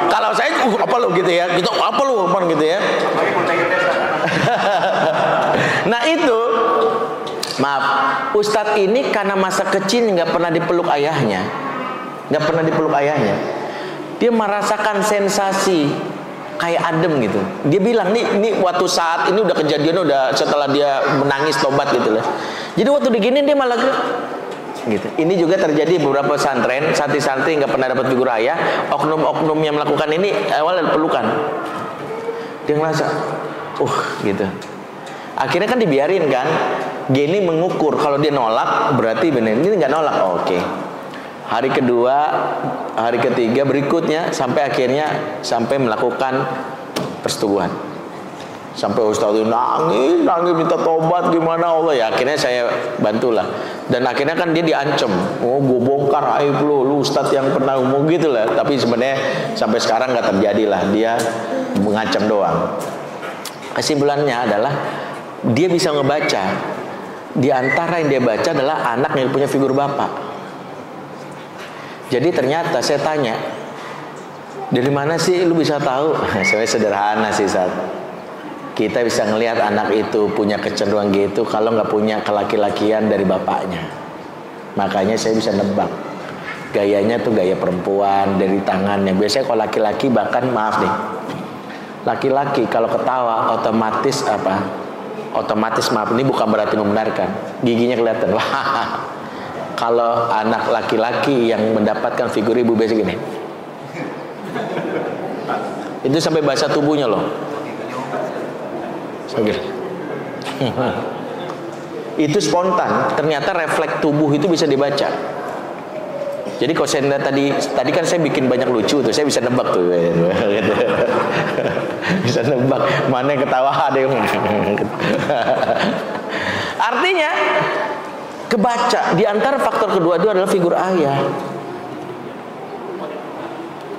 Kalau saya, apa lu gitu ya? Gitu, apa lu gitu ya? Nah itu. Maaf, Ustadz ini karena masa kecil nggak pernah dipeluk ayahnya, dia merasakan sensasi kayak adem gitu. Dia bilang nih waktu saat ini udah kejadian, udah setelah dia menangis tobat gitu lah. Jadi waktu digini dia malah gitu. Ini juga terjadi beberapa pesantren, santri-santri nggak pernah dapat figur ayah, oknum-oknum yang melakukan ini awal ada pelukan. Dia ngerasa, gitu. Akhirnya kan dibiarin kan. Gini mengukur, kalau dia nolak berarti benar, ini nggak nolak, oke. Hari kedua, hari ketiga berikutnya sampai akhirnya sampai melakukan persetubuhan. Sampai ustadz nangis minta tobat gimana Allah ya. Akhirnya saya bantulah. Dan akhirnya kan dia diancam, gue bongkar aib lu ustadz yang pernah ngomong gitu lah. Tapi sebenarnya sampai sekarang nggak terjadi lah, dia mengancam doang. Kesimpulannya adalah dia bisa ngebaca. Di antara yang dia baca adalah anak yang punya figur bapak. Jadi ternyata saya tanya, dari mana sih lu bisa tahu? Sebenarnya sederhana sih, Sat. Kita bisa ngelihat anak itu punya kecenderungan gitu kalau nggak punya kelaki-lakian dari bapaknya. Makanya saya bisa nebak. Gayanya tuh gaya perempuan dari tangannya. Biasanya kalau laki-laki bahkan maaf nih, laki-laki kalau ketawa otomatis apa? Otomatis maaf, ini bukan berarti membenarkan, giginya kelihatan. Wah, kalau anak laki-laki yang mendapatkan figur ibu biasa gini, itu sampai bahasa tubuhnya loh. Itu spontan. Ternyata refleks tubuh itu bisa dibaca. Jadi kalau saya tadi kan saya bikin banyak lucu tuh, saya bisa nebak tuh. Bisa nebak mana yang ketawa, ada yang artinya kebaca. Di antara faktor kedua itu adalah figur ayah.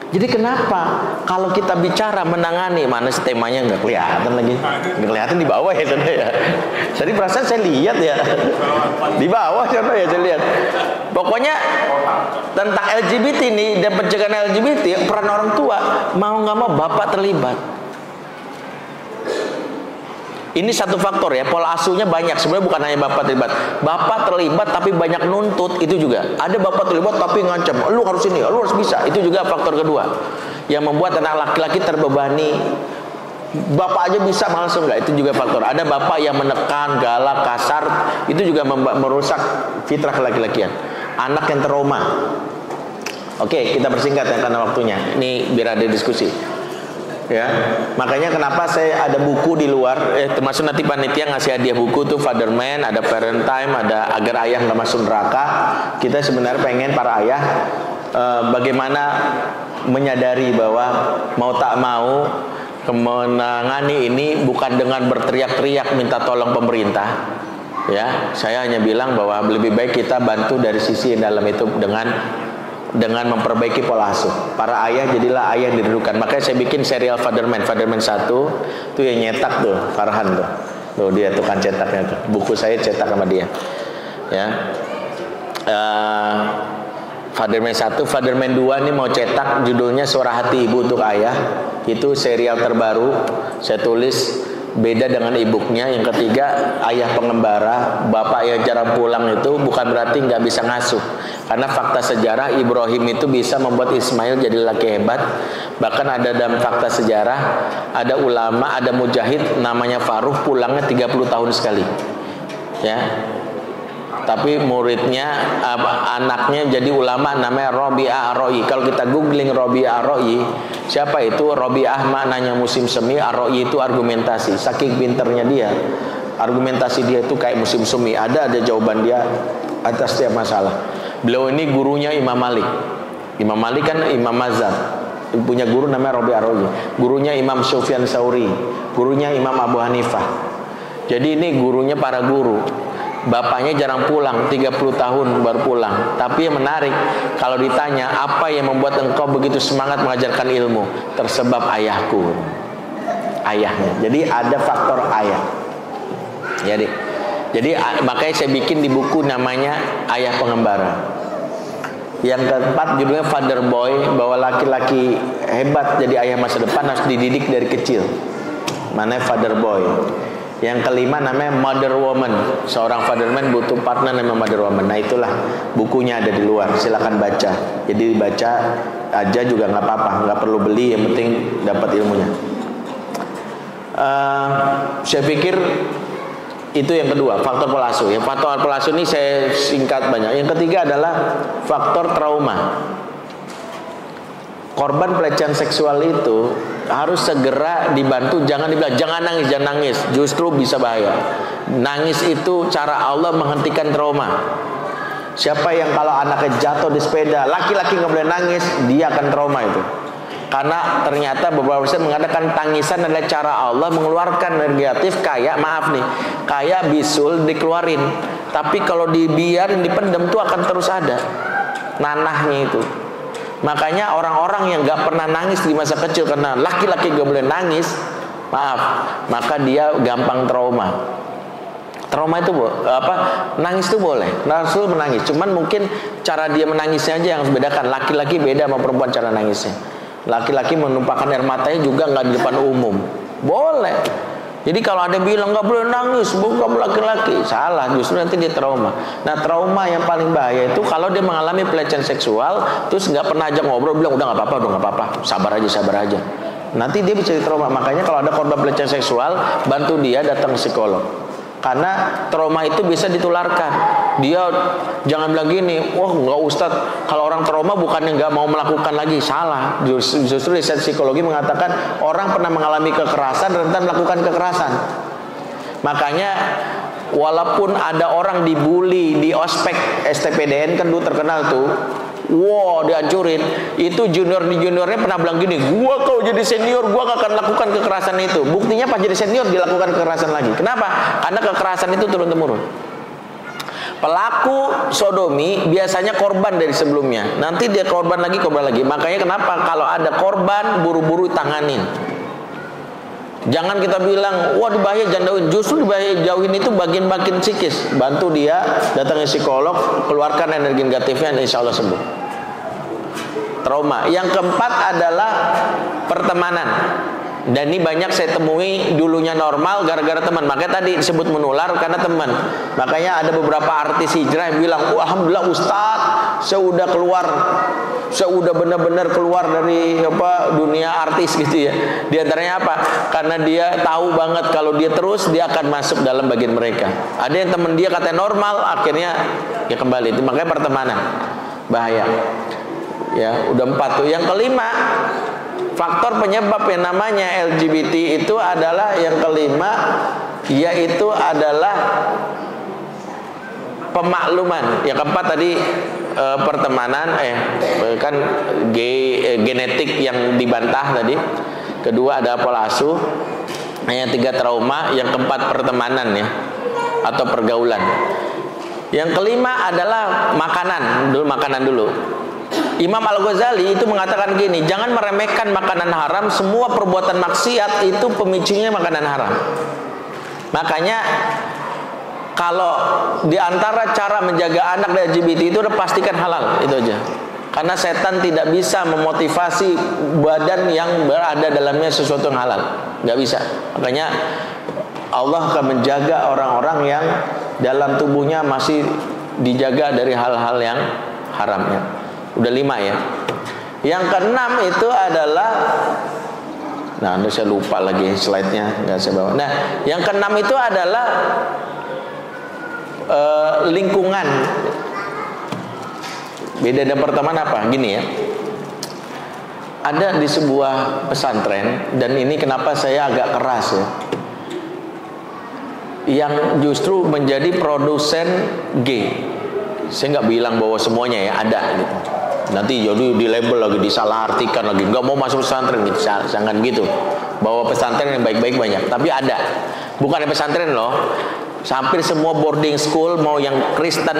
Jadi kenapa kalau kita bicara menangani, mana sih temanya nggak kelihatan lagi, nggak kelihatan di bawah ya saudara ya. Jadi perasaan saya lihat ya di bawah saudara ya, saya lihat. Pokoknya tentang LGBT ini dan pencegahan LGBT, peran orang tua mau nggak mau bapak terlibat. Ini satu faktor ya, pola asuhnya banyak. Sebenarnya bukan hanya bapak terlibat. Bapak terlibat tapi banyak nuntut, itu juga. Ada bapak terlibat tapi ngancam, lu harus ini, lu harus bisa. Itu juga faktor kedua yang membuat anak laki-laki terbebani. Bapak aja bisa, langsung nggak? Itu juga faktor. Ada bapak yang menekan, galak, kasar, itu juga merusak fitrah laki-lakian. Anak yang trauma. Oke, kita persingkat ya karena waktunya. Ini biar ada diskusi. Ya, makanya kenapa saya ada buku di luar, termasuk nanti panitia ngasih hadiah buku tuh Father Man, ada Parent Time, ada Agar Ayah Nggak Masuk Neraka. Kita sebenarnya pengen para ayah bagaimana menyadari bahwa mau tak mau menangani ini bukan dengan berteriak-teriak minta tolong pemerintah, Ya, saya hanya bilang bahwa lebih baik kita bantu dari sisi dalam itu dengan memperbaiki pola asuh. Para ayah jadilah ayah yang didudukan. Makanya saya bikin serial Fatherman 1 tuh yang nyetak tuh Farhan tuh. Tuh dia tukang cetaknya tuh. Buku saya cetak sama dia. Ya. Fatherman 1, Fatherman 2 ini mau cetak, judulnya Suara Hati Ibu Untuk Ayah. Itu serial terbaru saya tulis, beda dengan e-booknya. Yang ketiga, ayah pengembara, bapak yang jarang pulang itu bukan berarti nggak bisa ngasuh. Karena fakta sejarah Ibrahim itu bisa membuat Ismail jadi laki hebat. Bahkan ada dalam fakta sejarah, ada ulama, ada mujahid namanya Faruh, pulangnya 30 tahun sekali. Ya. Tapi muridnya, anaknya jadi ulama namanya Rabi'ah Ar-Ra'i. Kalau kita googling Rabi'ah Ar-Ra'i, siapa itu? Rabi'ah maknanya musim semi, Ar-Ra'i itu argumentasi. Saking pinternya dia, argumentasi dia itu kayak musim semi. Ada jawaban dia atas setiap masalah. Beliau ini gurunya Imam Malik. Imam Malik kan imam mazhab, punya guru namanya Rabi'ah Ar-Ra'i. Gurunya Imam Sufyan Tsauri, gurunya Imam Abu Hanifah. Jadi ini gurunya para guru. Bapaknya jarang pulang, 30 tahun baru pulang. Tapi yang menarik, kalau ditanya apa yang membuat engkau begitu semangat mengajarkan ilmu, tersebab ayahku. Ayahnya. Jadi ada faktor ayah. Jadi makanya saya bikin di buku namanya Ayah Pengembara. Yang keempat judulnya Father Boy, bahwa laki-laki hebat jadi ayah masa depan harus dididik dari kecil. Mana Father Boy. Yang kelima namanya Mother Woman. Seorang fatherman butuh partner namanya Mother Woman. Nah itulah bukunya ada di luar, silakan baca. Jadi baca aja juga nggak apa-apa, nggak perlu beli, yang penting dapat ilmunya. Saya pikir itu yang kedua, faktor pola asuh. Yang faktor pola asuh ini saya singkat banyak. Yang ketiga adalah faktor trauma. Korban pelecehan seksual itu harus segera dibantu. Jangan dibilang jangan nangis, justru bisa bahaya. Nangis itu cara Allah menghentikan trauma. Siapa yang kalau anaknya jatuh di sepeda, laki-laki nggak boleh nangis, dia akan trauma itu. Karena ternyata beberapa riset mengatakan tangisan adalah cara Allah mengeluarkan energi negatif, kayak kayak bisul dikeluarin. Tapi kalau dibiarin dipendam tuh akan terus ada nanahnya itu. Makanya orang-orang yang gak pernah nangis di masa kecil karena laki-laki gak boleh nangis, maka dia gampang trauma. Trauma itu nangis itu boleh, Rasul menangis. Cuman mungkin cara dia menangisnya aja yang harus bedakan. Laki-laki beda sama perempuan cara nangisnya. Laki-laki menumpahkan air matanya juga gak di depan umum. Boleh. Jadi kalau ada bilang nggak boleh nangis, bukan laki-laki, salah. Justru nanti dia trauma. Nah trauma yang paling bahaya itu kalau dia mengalami pelecehan seksual, terus nggak pernah ajak ngobrol, bilang udah nggak apa-apa, sabar aja. Nanti dia bisa trauma. Makanya kalau ada korban pelecehan seksual, bantu dia datang ke psikolog. Karena trauma itu bisa ditularkan. Dia jangan bilang gini, wah nggak Ustaz, kalau orang trauma bukannya nggak mau melakukan lagi, salah. Justru riset psikologi mengatakan orang pernah mengalami kekerasan rentan melakukan kekerasan. Makanya walaupun ada orang dibully di ospek STPDN kan dulu terkenal tuh, wow dihancurin, itu juniornya pernah bilang gini, gua kalau jadi senior gua gak akan lakukan kekerasan itu. Buktinya pas jadi senior dilakukan kekerasan lagi. Kenapa? Karena kekerasan itu turun-temurun. Pelaku sodomi biasanya korban dari sebelumnya, nanti dia korban lagi. Makanya kenapa kalau ada korban buru-buru tanganin. Jangan kita bilang wah dibahaya jangan jauhin. Justru dibahaya jauhin itu bagian-bagian psikis. Bantu dia, datangi psikolog, keluarkan energi negatifnya dan insya Allah sembuh. Trauma. Yang keempat adalah pertemanan. Dan ini banyak saya temui, dulunya normal gara-gara teman. Makanya tadi disebut menular karena teman. Makanya ada beberapa artis hijrah yang bilang, alhamdulillah Ustaz, saya udah benar-benar keluar dari dunia artis gitu ya. Di antaranya apa? Karena dia tahu banget kalau dia terus dia akan masuk dalam bagian mereka. Ada yang teman dia katanya normal, akhirnya ya kembali. Itu makanya pertemanan bahaya. Ya, udah 4 tuh. Yang kelima, faktor penyebab yang namanya LGBT itu adalah yang kelima, yaitu adalah pemakluman. Yang keempat tadi pertemanan, kan genetik yang dibantah tadi. Kedua ada pola asuh. Yang tiga trauma. Yang keempat pertemanan ya. atau pergaulan. Yang kelima adalah makanan dulu. Imam Al-Ghazali itu mengatakan gini, jangan meremehkan makanan haram, semua perbuatan maksiat itu pemicunya makanan haram. Makanya kalau di antara cara menjaga anak dari LGBT itu udah pastikan halal, itu aja. Karena setan tidak bisa memotivasi badan yang berada dalamnya sesuatu yang halal, nggak bisa. Makanya Allah akan menjaga orang-orang yang dalam tubuhnya masih dijaga dari hal-hal yang haramnya. Udah 5 ya. Yang keenam itu adalah, nah ini saya lupa lagi slide-nya, nggak saya bawa. Nah, yang keenam itu adalah lingkungan. Beda dan pertama apa? Gini ya. Ada di sebuah pesantren, dan ini kenapa saya agak keras ya, yang justru menjadi produsen gay. Saya nggak bilang bahwa semuanya ya, ada gitu. Nanti jadi di label lagi, disalahartikan lagi, nggak mau masuk pesantren gitu, jangan gitu. Bahwa pesantren yang baik-baik banyak, tapi ada. Bukan di pesantren loh, hampir semua boarding school, mau yang Kristen,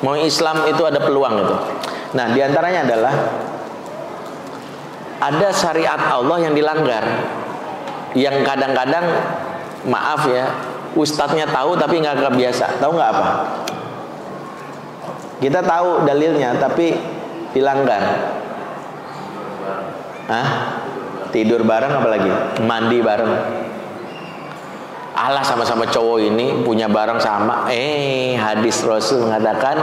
mau Islam, itu ada peluang itu. Nah, diantaranya adalah ada syariat Allah yang dilanggar, yang kadang-kadang maaf ya, ustadznya tahu tapi nggak kebiasa. Tahu nggak apa? Kita tahu dalilnya tapi dilanggar. Hah? Tidur bareng, apalagi mandi bareng. Allah, sama-sama cowok ini punya barang sama. Hadis Rasul mengatakan,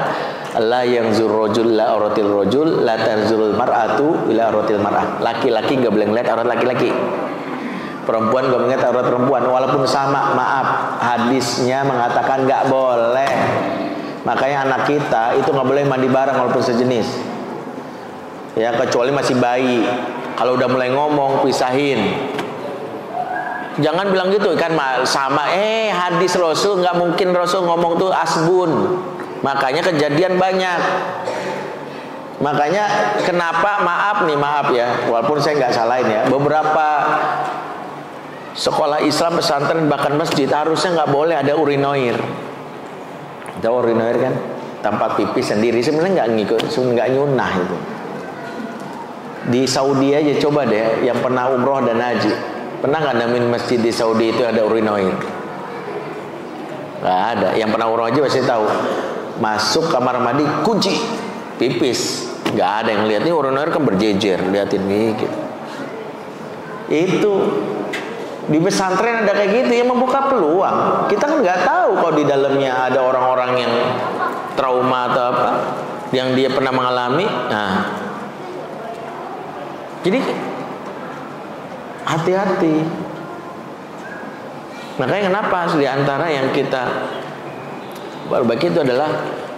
la yang zurrojul la auratil rojul la tanzurul mar'atu ila auratil mar'ah. Laki-laki nggak boleh ngeliat aurat laki-laki, perempuan nggak boleh ngeliat aurat perempuan, walaupun sama. Maaf, hadisnya mengatakan nggak boleh. Makanya anak kita itu nggak boleh mandi bareng walaupun sejenis. Ya, kecuali masih bayi. Kalau udah mulai ngomong, pisahin. Jangan bilang gitu kan sama. Hadis Rasul, nggak mungkin Rasul ngomong tuh asbun. Makanya kejadian banyak. Makanya kenapa, maaf ya, walaupun saya nggak salahin ya, beberapa sekolah Islam, pesantren, bahkan masjid harusnya nggak boleh ada urinoir. Tahu urinoir kan? Tempat pipis sendiri, sebenarnya nggak ngikut, nggak nyunah itu. Di Saudi aja coba deh, yang pernah umroh dan haji, pernah nggak nemuin masjid di Saudi itu ada urinoir? Nggak ada. Yang pernah umroh aja pasti tahu. Masuk kamar mandi, kunci, pipis, nggak ada yang lihat. Ini urinoir kan berjejer, liatin nih gitu. Itu di pesantren ada kayak gitu, yang membuka peluang. Kita kan nggak tahu kalau di dalamnya ada orang-orang yang trauma atau apa, yang dia pernah mengalami. Nah, jadi hati-hati. Makanya kenapa di antara yang kita perbaiki itu adalah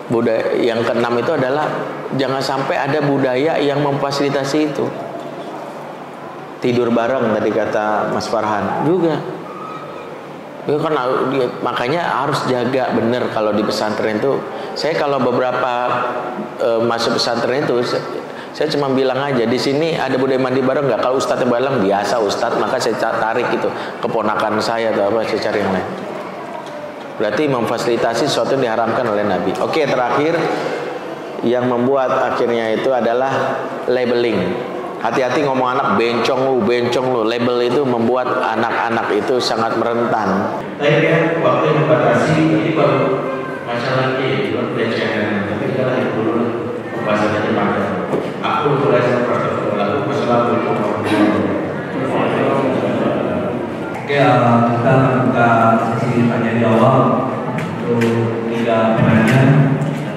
budaya. Yang keenam itu adalah jangan sampai ada budaya yang memfasilitasi itu. Tidur bareng tadi kata Mas Farhan juga. Ya kan, makanya harus jaga bener kalau di pesantren itu. Saya kalau beberapa masuk pesantren itu, saya cuma bilang aja, di sini ada budaya mandi bareng nggak? Kalau ustadznya bilang biasa ustadz, maka saya tarik itu keponakan saya atau apa, saya cari yang lain. Berarti memfasilitasi sesuatu yang diharamkan oleh Nabi. Oke, terakhir yang membuat akhirnya itu adalah labeling. Hati-hati ngomong anak, bencong lu. Label itu membuat anak-anak itu sangat merentan. Tapi kan waktu yang dibatasi, ini baru masalah ini, baru bencong. Tapi kita lanjut dulu pembahasannya dipakai. Aku mulai seperti lalu masalah Oke, kita buka sesi tanya jawab untuk 3 penanya.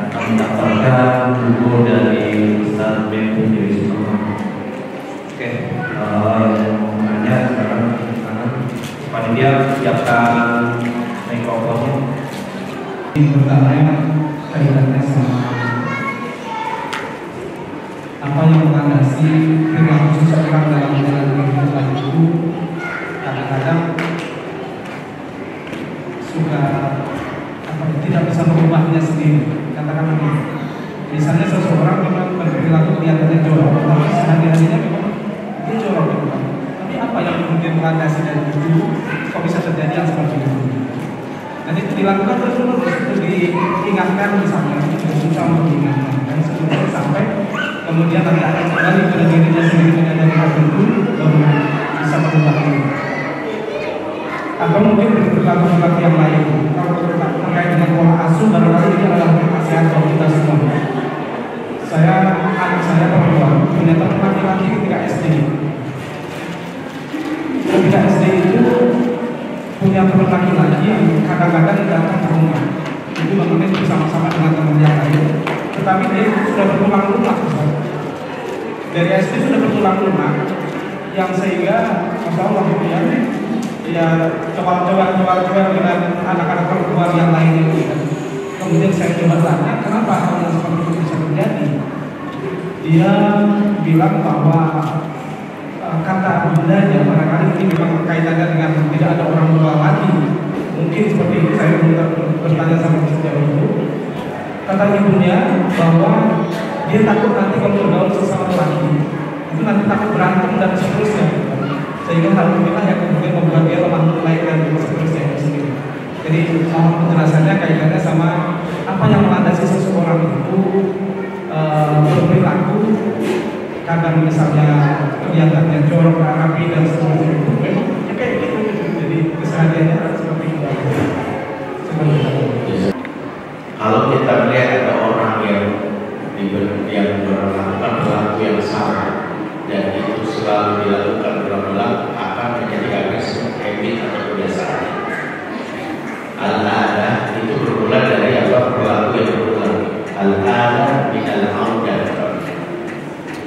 Kami dapatkan buku dari Ustaz Benny dari Oke, yang mau nanya sekarang panitia siapkan mikrofonnya. Yang pertama kaitannya sama apa yang melandasi perilaku seseorang dalam menjalani kehidupan itu, kadang-kadang suka tidak bisa merubahnya sendiri. Katakan begini, misalnya seseorang memang berperilaku kelihatannya jorok, tapi sehari-harinya memang dia jorok memang. Tapi apa yang kemudian melandasi dari itu, kok bisa terjadi yang seperti itu? Jadi dilakukan terus itu diingatkan misalnya, berusaha mengingatkan dan seterusnya sampai kemudian nanti akan kembali pada dirinya sendiri menyadari hal itu baru bisa berubah diri. Atau mungkin berlaku yang lain. Kalau terkait dengan pola asuh, barangkali ini adalah nasihat bagi kita semua. Anak saya perempuan punya teman laki-laki ketika SD. Ketika SD itu punya teman laki-laki yang kadang-kadang datang ke rumah. Itu mengenai bersama-sama dengan teman yang lain. Tetapi dia sudah berulang rumah. Dari SD sudah berulang rumah, yang sehingga Masya Allah itu ya coba-coba dengan anak-anak perempuan yang lain itu. Kemudian saya coba tanya kenapa hal yang seperti itu bisa terjadi. Dia bilang bahwa kata bundanya barangkali ini memang kaitannya dengan tidak ada orang tua lagi. Mungkin seperti itu, saya bertanya sama sejauh itu. Kata ibunya bahwa dia takut nanti kalau bergaul sesama laki itu nanti takut berantem dan seterusnya. Sehingga hal inilah yang kemudian membuat dia lemah lembut dan seterusnya itu sendiri. Jadi mohon penjelasannya kaitannya sama apa yang melandasi seseorang itu berperilaku kadang misalnya kelihatannya jorok, rapi dan seterusnya itu memang ya kayak gitu. Jadi kesehariannya seperti itu. Kalau kita melihat ada orang yang melakukan perilaku yang sama dan itu selalu dilakukan berulang-ulang akan menjadi agresif, habit atau kebiasaan. Al-ada itu berulang dari apa perilaku yang berulang. Al-ada minal audah.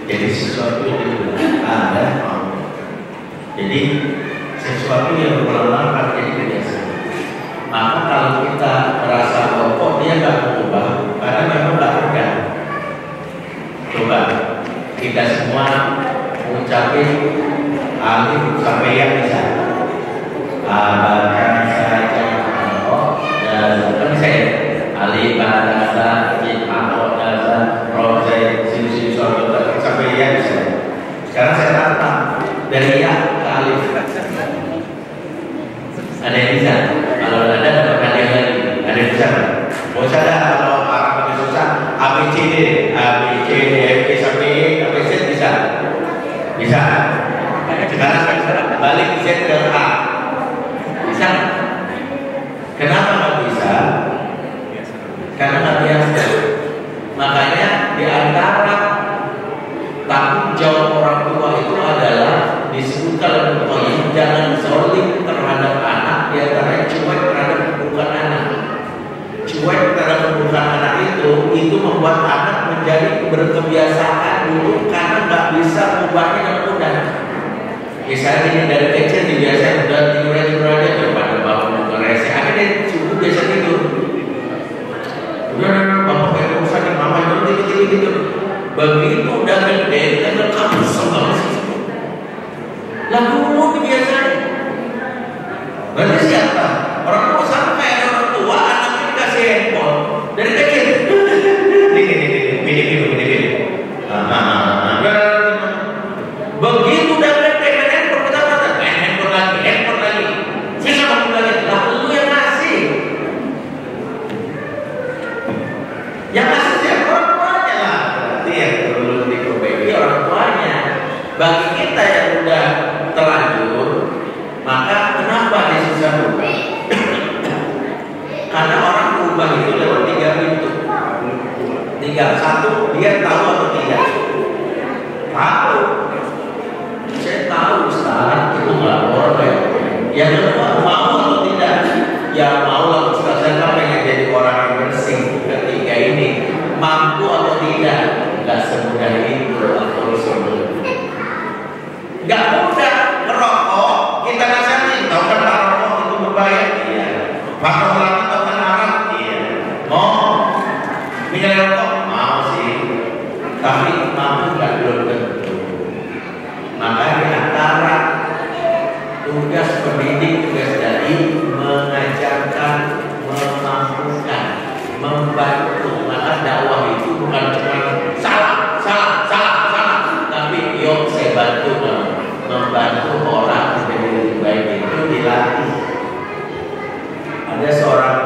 Jadi sesuatu yang berulang ada mau. Jadi sesuatu yang berulang-ulang akan menjadi kebiasaan. Maka kalau kita merasa kok dia nggak berubah karena memang nggak ada. Coba kita semua mengucapkan alif sampai yang bisa. Abadan saja dan saya alif bahasa jihad bahasa proses sisi sampai yang bisa. Sekarang saya tantang dari ya ke alif. Ada yang bisa? Kalau ada dapat hadiah lagi. Ada yang bisa? Kalau ada kalau orang pakai susah ABCD F sampai E sampai Z bisa? Bisa. Sekarang balik Z ke A. Bisa? Kenapa nggak bisa? Karena nggak biasa. Makanya di antara tanggung jawab orang tua itu adalah disebutkan oleh Tuhan, jangan zolim terhadap anak, di antaranya cuek terhadap bukan anak. Cuek terhadap bukan anak itu membuat anak menjadi berkebiasaan dulu karena nggak bisa mengubahnya dengan mudah. Misalnya ini dari kecil dibiasakan udah tidur aja daripada bangun ngerese, akhirnya subuh biasa tidur. Udah bapak kayak urusan mama tidur. Begitu udah gede, kita kamu sama sih. Lalu kebiasaan. Berarti siapa? Orang tua sama kayak orang tua, anaknya dikasih handphone dari kecil. Ini. Begitu udah gede main handphone, kita main handphone lagi. Saya mau lagi. Lah lu yang ngasih. Yang ngasih siapa? Orang tuanya lah. Berarti yang perlu diperbaiki orang tuanya. Bagi kita yang udah terlanjur, maka kenapa disusah berubah? Karena orang berubah itu lewat 3 pintu. 1, dia tahu atau tidak? Tahu. Saya tahu Ustaz, itu nggak boleh. Yang kedua, mau atau tidak? Ya mau lah Ustaz, saya kan pengen jadi orang yang bersih. Ketiga ini, mampu atau tidak? Nggak semudah itu atau semudah. Nggak mudah merokok, kita nasihatin, tahu kan Pak rokok itu berbahaya? Iya. Pak lagi tahu kan haram? Iya. Mau minum rokok? Mau sih. Tapi mampu nggak belum tentu. Maka di antara tugas pendidik, tugas dai mengajarkan, memampukan, membantu. Maka dakwah itu bukan cuma salah, tapi yuk saya bantu membantu orang menjadi lebih baik itu dilatih. Ada seorang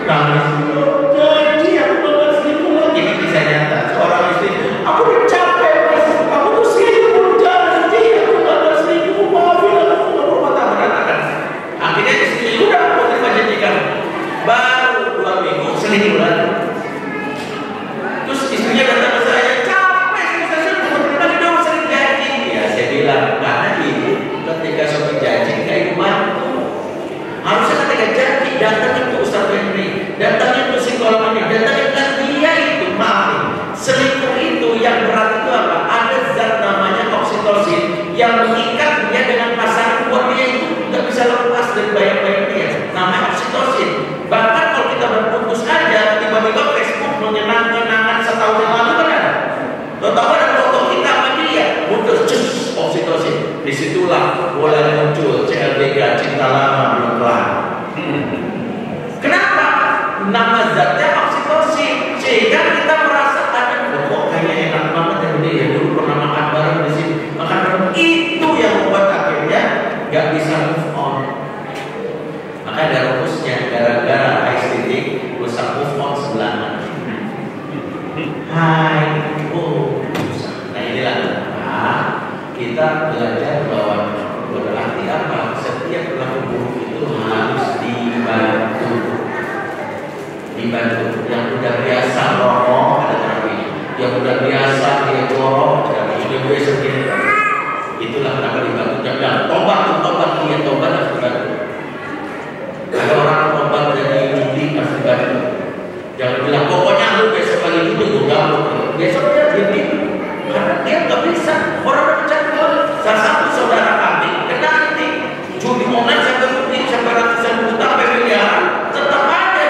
Janji aku bakal selingkuh lagi. Ini kisah nyata. Seorang istri, aku udah capek mas, aku tuh selingkuh, janji aku bakal selingkuh, maafin aku, rumah tangga berantakan. Akhirnya istri udah aku terima janji kamu. Baru 2 minggu selingkuh lagi. Terus istrinya datang ke saya, capek saya selingkuh, tapi dong sering janji. Ya saya bilang, karena ibu ketika suami janji kayak mantu. Harusnya ketika janji datang itu Ustaz Henry, datang itu psikolog ini, datang dia itu maaf. Selingkuh itu yang berat itu apa? Ada zat namanya oksitosin yang mengikat dia dengan pasangan, buat dia itu nggak bisa lepas dari bayang-bayang dia. Namanya oksitosin. Bahkan kalau kita berputus aja, tiba-tiba Facebook menyenang-menyenangkan setahun yang lalu kan ada. Tahu ada foto kita sama dia, muncul cus oksitosin. Disitulah mulai muncul CLBK, cinta lama belum kelar. Kenapa? Nama zatnya oksitosin, sehingga kita merasa ada kok kayaknya enak banget ya dia ya dulu pernah makan bareng di sini, makan bareng. Itu yang membuat akhirnya nggak bisa move on. Maka ada rumusnya, gara-gara estetik rusak move on sebelahan. Hai, nah inilah kita belajar bahwa berarti apa? Setiap pelaku buruk itu harus dibantu. Yang udah biasa ngomong ada terapi, yang udah biasa dia jorok ada terapi, dia biasa dia. Itulah kenapa dibantu. Jangan tobat dia tobat harus dibantu. Ada orang tobat dari judi harus dibantu. Jangan bilang pokoknya lu besok lagi judi gue gabung. Besoknya dia karena dia nggak bisa. Orang bercanda. Salah satu saudara kami kena nanti judi online sampai rugi sampai ratusan juta sampai miliaran, tetap aja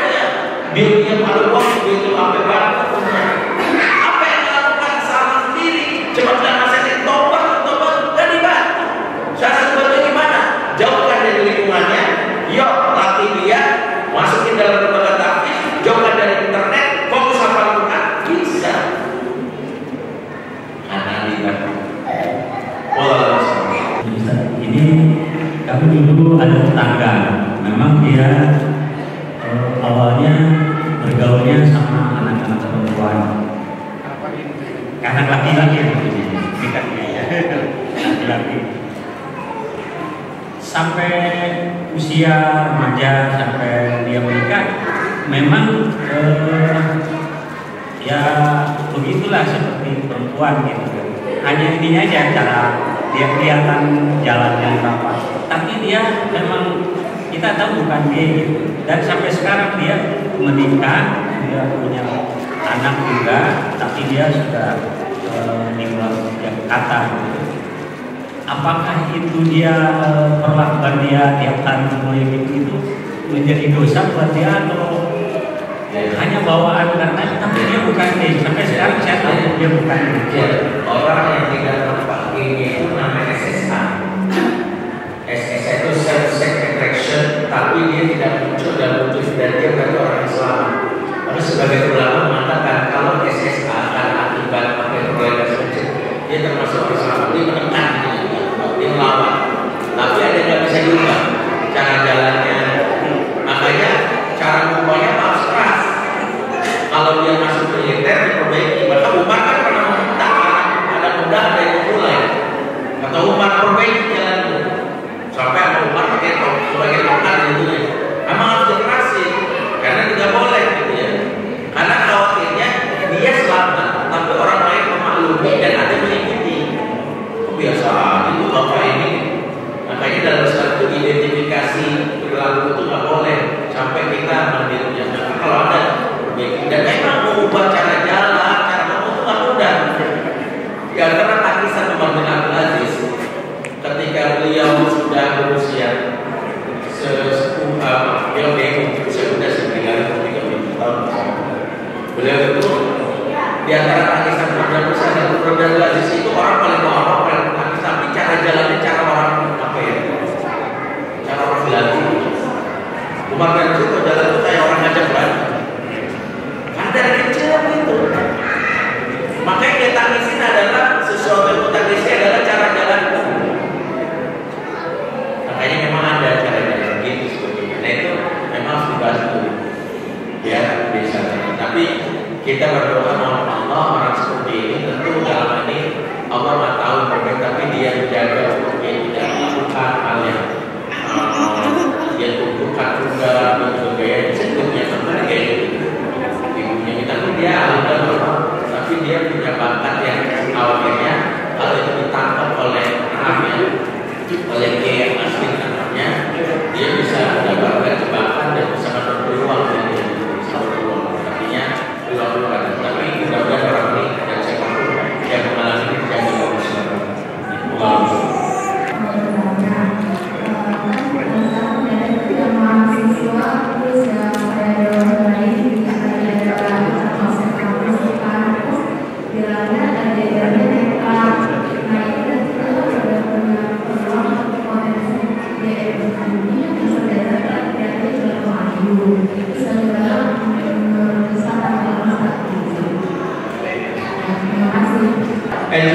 dia malu waktu itu sampai banget. Apa yang dilakukan salah sendiri? Cuma bilang nasihatin tobat dan dibantu. Salah satu bantu gimana? Jauhkan dari lingkungannya. Yuk latih dia, masukin dalam lembaga tahfiz, jauhkan dari internet, fokus hafal Quran, bisa. Karena dibantu. Ini kami dulu ada tetangga, memang dia awalnya bergaulnya sama anak-anak perempuan, anak laki-laki laki-laki. Sampai usia remaja, sampai dia menikah, memang ya begitulah seperti perempuan gitu. Hanya intinya aja cara dia kelihatan jalannya apa, tapi dia memang kita tahu bukan dia gitu. Dan sampai sekarang dia menikah, dia punya anak juga, tapi dia sudah meninggal yang kata gitu. Apakah itu dia perlakuan dia tiap hari mulai gitu menjadi dosa buat dia, atau hanya bawaan karena tapi dia bukan dia. Sampai sekarang saya tahu dia bukan dia. Orang yang tidak terpakai itu namanya SSA. SSA itu self-sex attraction, tapi dia tidak muncul dan dia berarti orang Islam. Lalu sebagai ulama mengatakan kalau SSA akan akibat pakai proyek sujud, dia termasuk Islam. Dia menekan, dia melawan. Tapi ada yang bisa diubah cara jalannya. Makanya cara ngomongnya harus keras. Kalau dia masuk militer diperbaiki. Maka Umar kan pernah meminta anak muda ada yang mulai. Kata Umar perbaiki jalan itu. Sampai sama Umar pakai sebagai tongkat gitu ya. Memang harus dikerasin karena tidak boleh gitu ya. Karena khawatirnya dia selamat, tapi orang lain memaklumi dan ada mengikuti. Kebiasaan itu bapak ini. Makanya dalam satu identifikasi perilaku itu nggak boleh sampai kita mendirunya. Kalau ada dan memang mengubah cara jalan, cara ngomong itu nggak mudah. Ya karena Pakistan Umar bin Abdul Aziz ketika beliau sudah berusia usia muda 30 tahun, beliau itu di antara Pakistan dan Umar bin Abdul Aziz itu orang paling bawah Pakistan, tapi cara jalannya cara orang apa ya? Cara orang Belanda. Umar bin Abdul Aziz jalan itu kayak orang ngajak berantem. Dari kecil itu. Makanya dia tangisin adalah sesuatu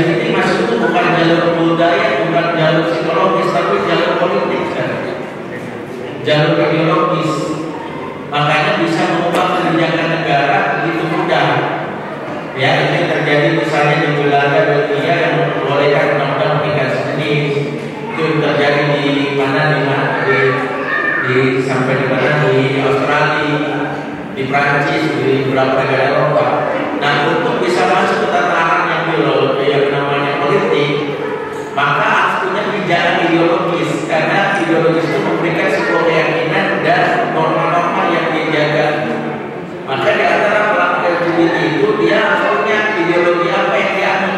ini masuk itu bukan jalur budaya, bukan jalur psikologis, tapi jalur politik kan? Jalur ideologis. Makanya bisa mengubah kebijakan negara begitu mudah. Ya, ini terjadi misalnya di Belanda, Belgia yang membolehkan undang-undang nikah jenis. Itu terjadi di mana sampai di mana, di Australia, di Prancis, di beberapa negara Eropa. Nah, untuk bisa masuk ke tataran yang namanya politik, maka harus punya pijakan ideologis, karena ideologis itu memberikan sebuah keyakinan dan norma-norma yang dijaga. Maka di antara pelaku LGBT itu dia harus punya ideologi apa yang dianut.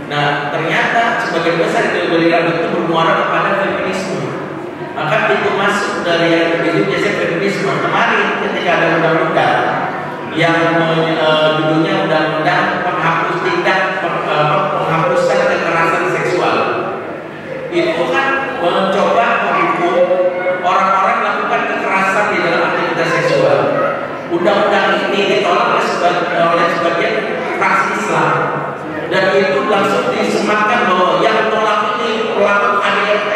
Nah, ternyata sebagian besar ideologi itu bermuara kepada feminisme. Maka pintu masuk dari yang itu biasanya feminisme. Kemarin ketika ada undang-undang yang judulnya undang-undang penghapusan kekerasan seksual, itu kan mencoba menghukum orang-orang melakukan kekerasan di dalam aktivitas seksual. Undang-undang ini ditolak oleh sebagian fraksi Islam, dan itu langsung disematkan bahwa yang menolak ini pelaku KDRT,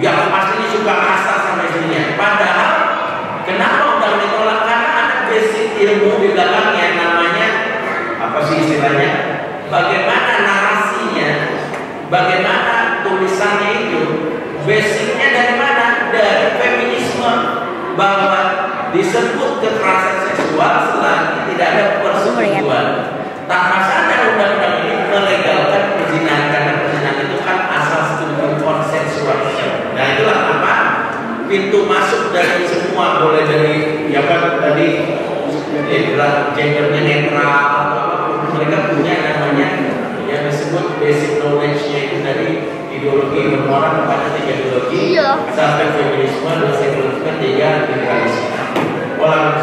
yang pastinya suka kasar sampai sini. Padahal kenapa undang ditolak? Karena ada basic ilmu di belakangnya, namanya apa sih istilahnya? Bagaimana narasinya, bagaimana tulisannya itu, basicnya dari mana? Dari feminisme, bahwa disebut kekerasan seksual selagi tidak ada persetujuan. Tak masalah undang-undang ini melegalkan perzinahan, karena perzinahan itu kan asal setuju konsensual. Nah, itulah apa pintu masuk dari semua, boleh dari ya kan tadi gendernya netral atau apapun, mereka punya namanya yang disebut basic knowledge-nya itu dari ideologi, bermuara kepada tiga ideologi, sampai feminisme, dan sekularisme, tiga liberalisme. Walau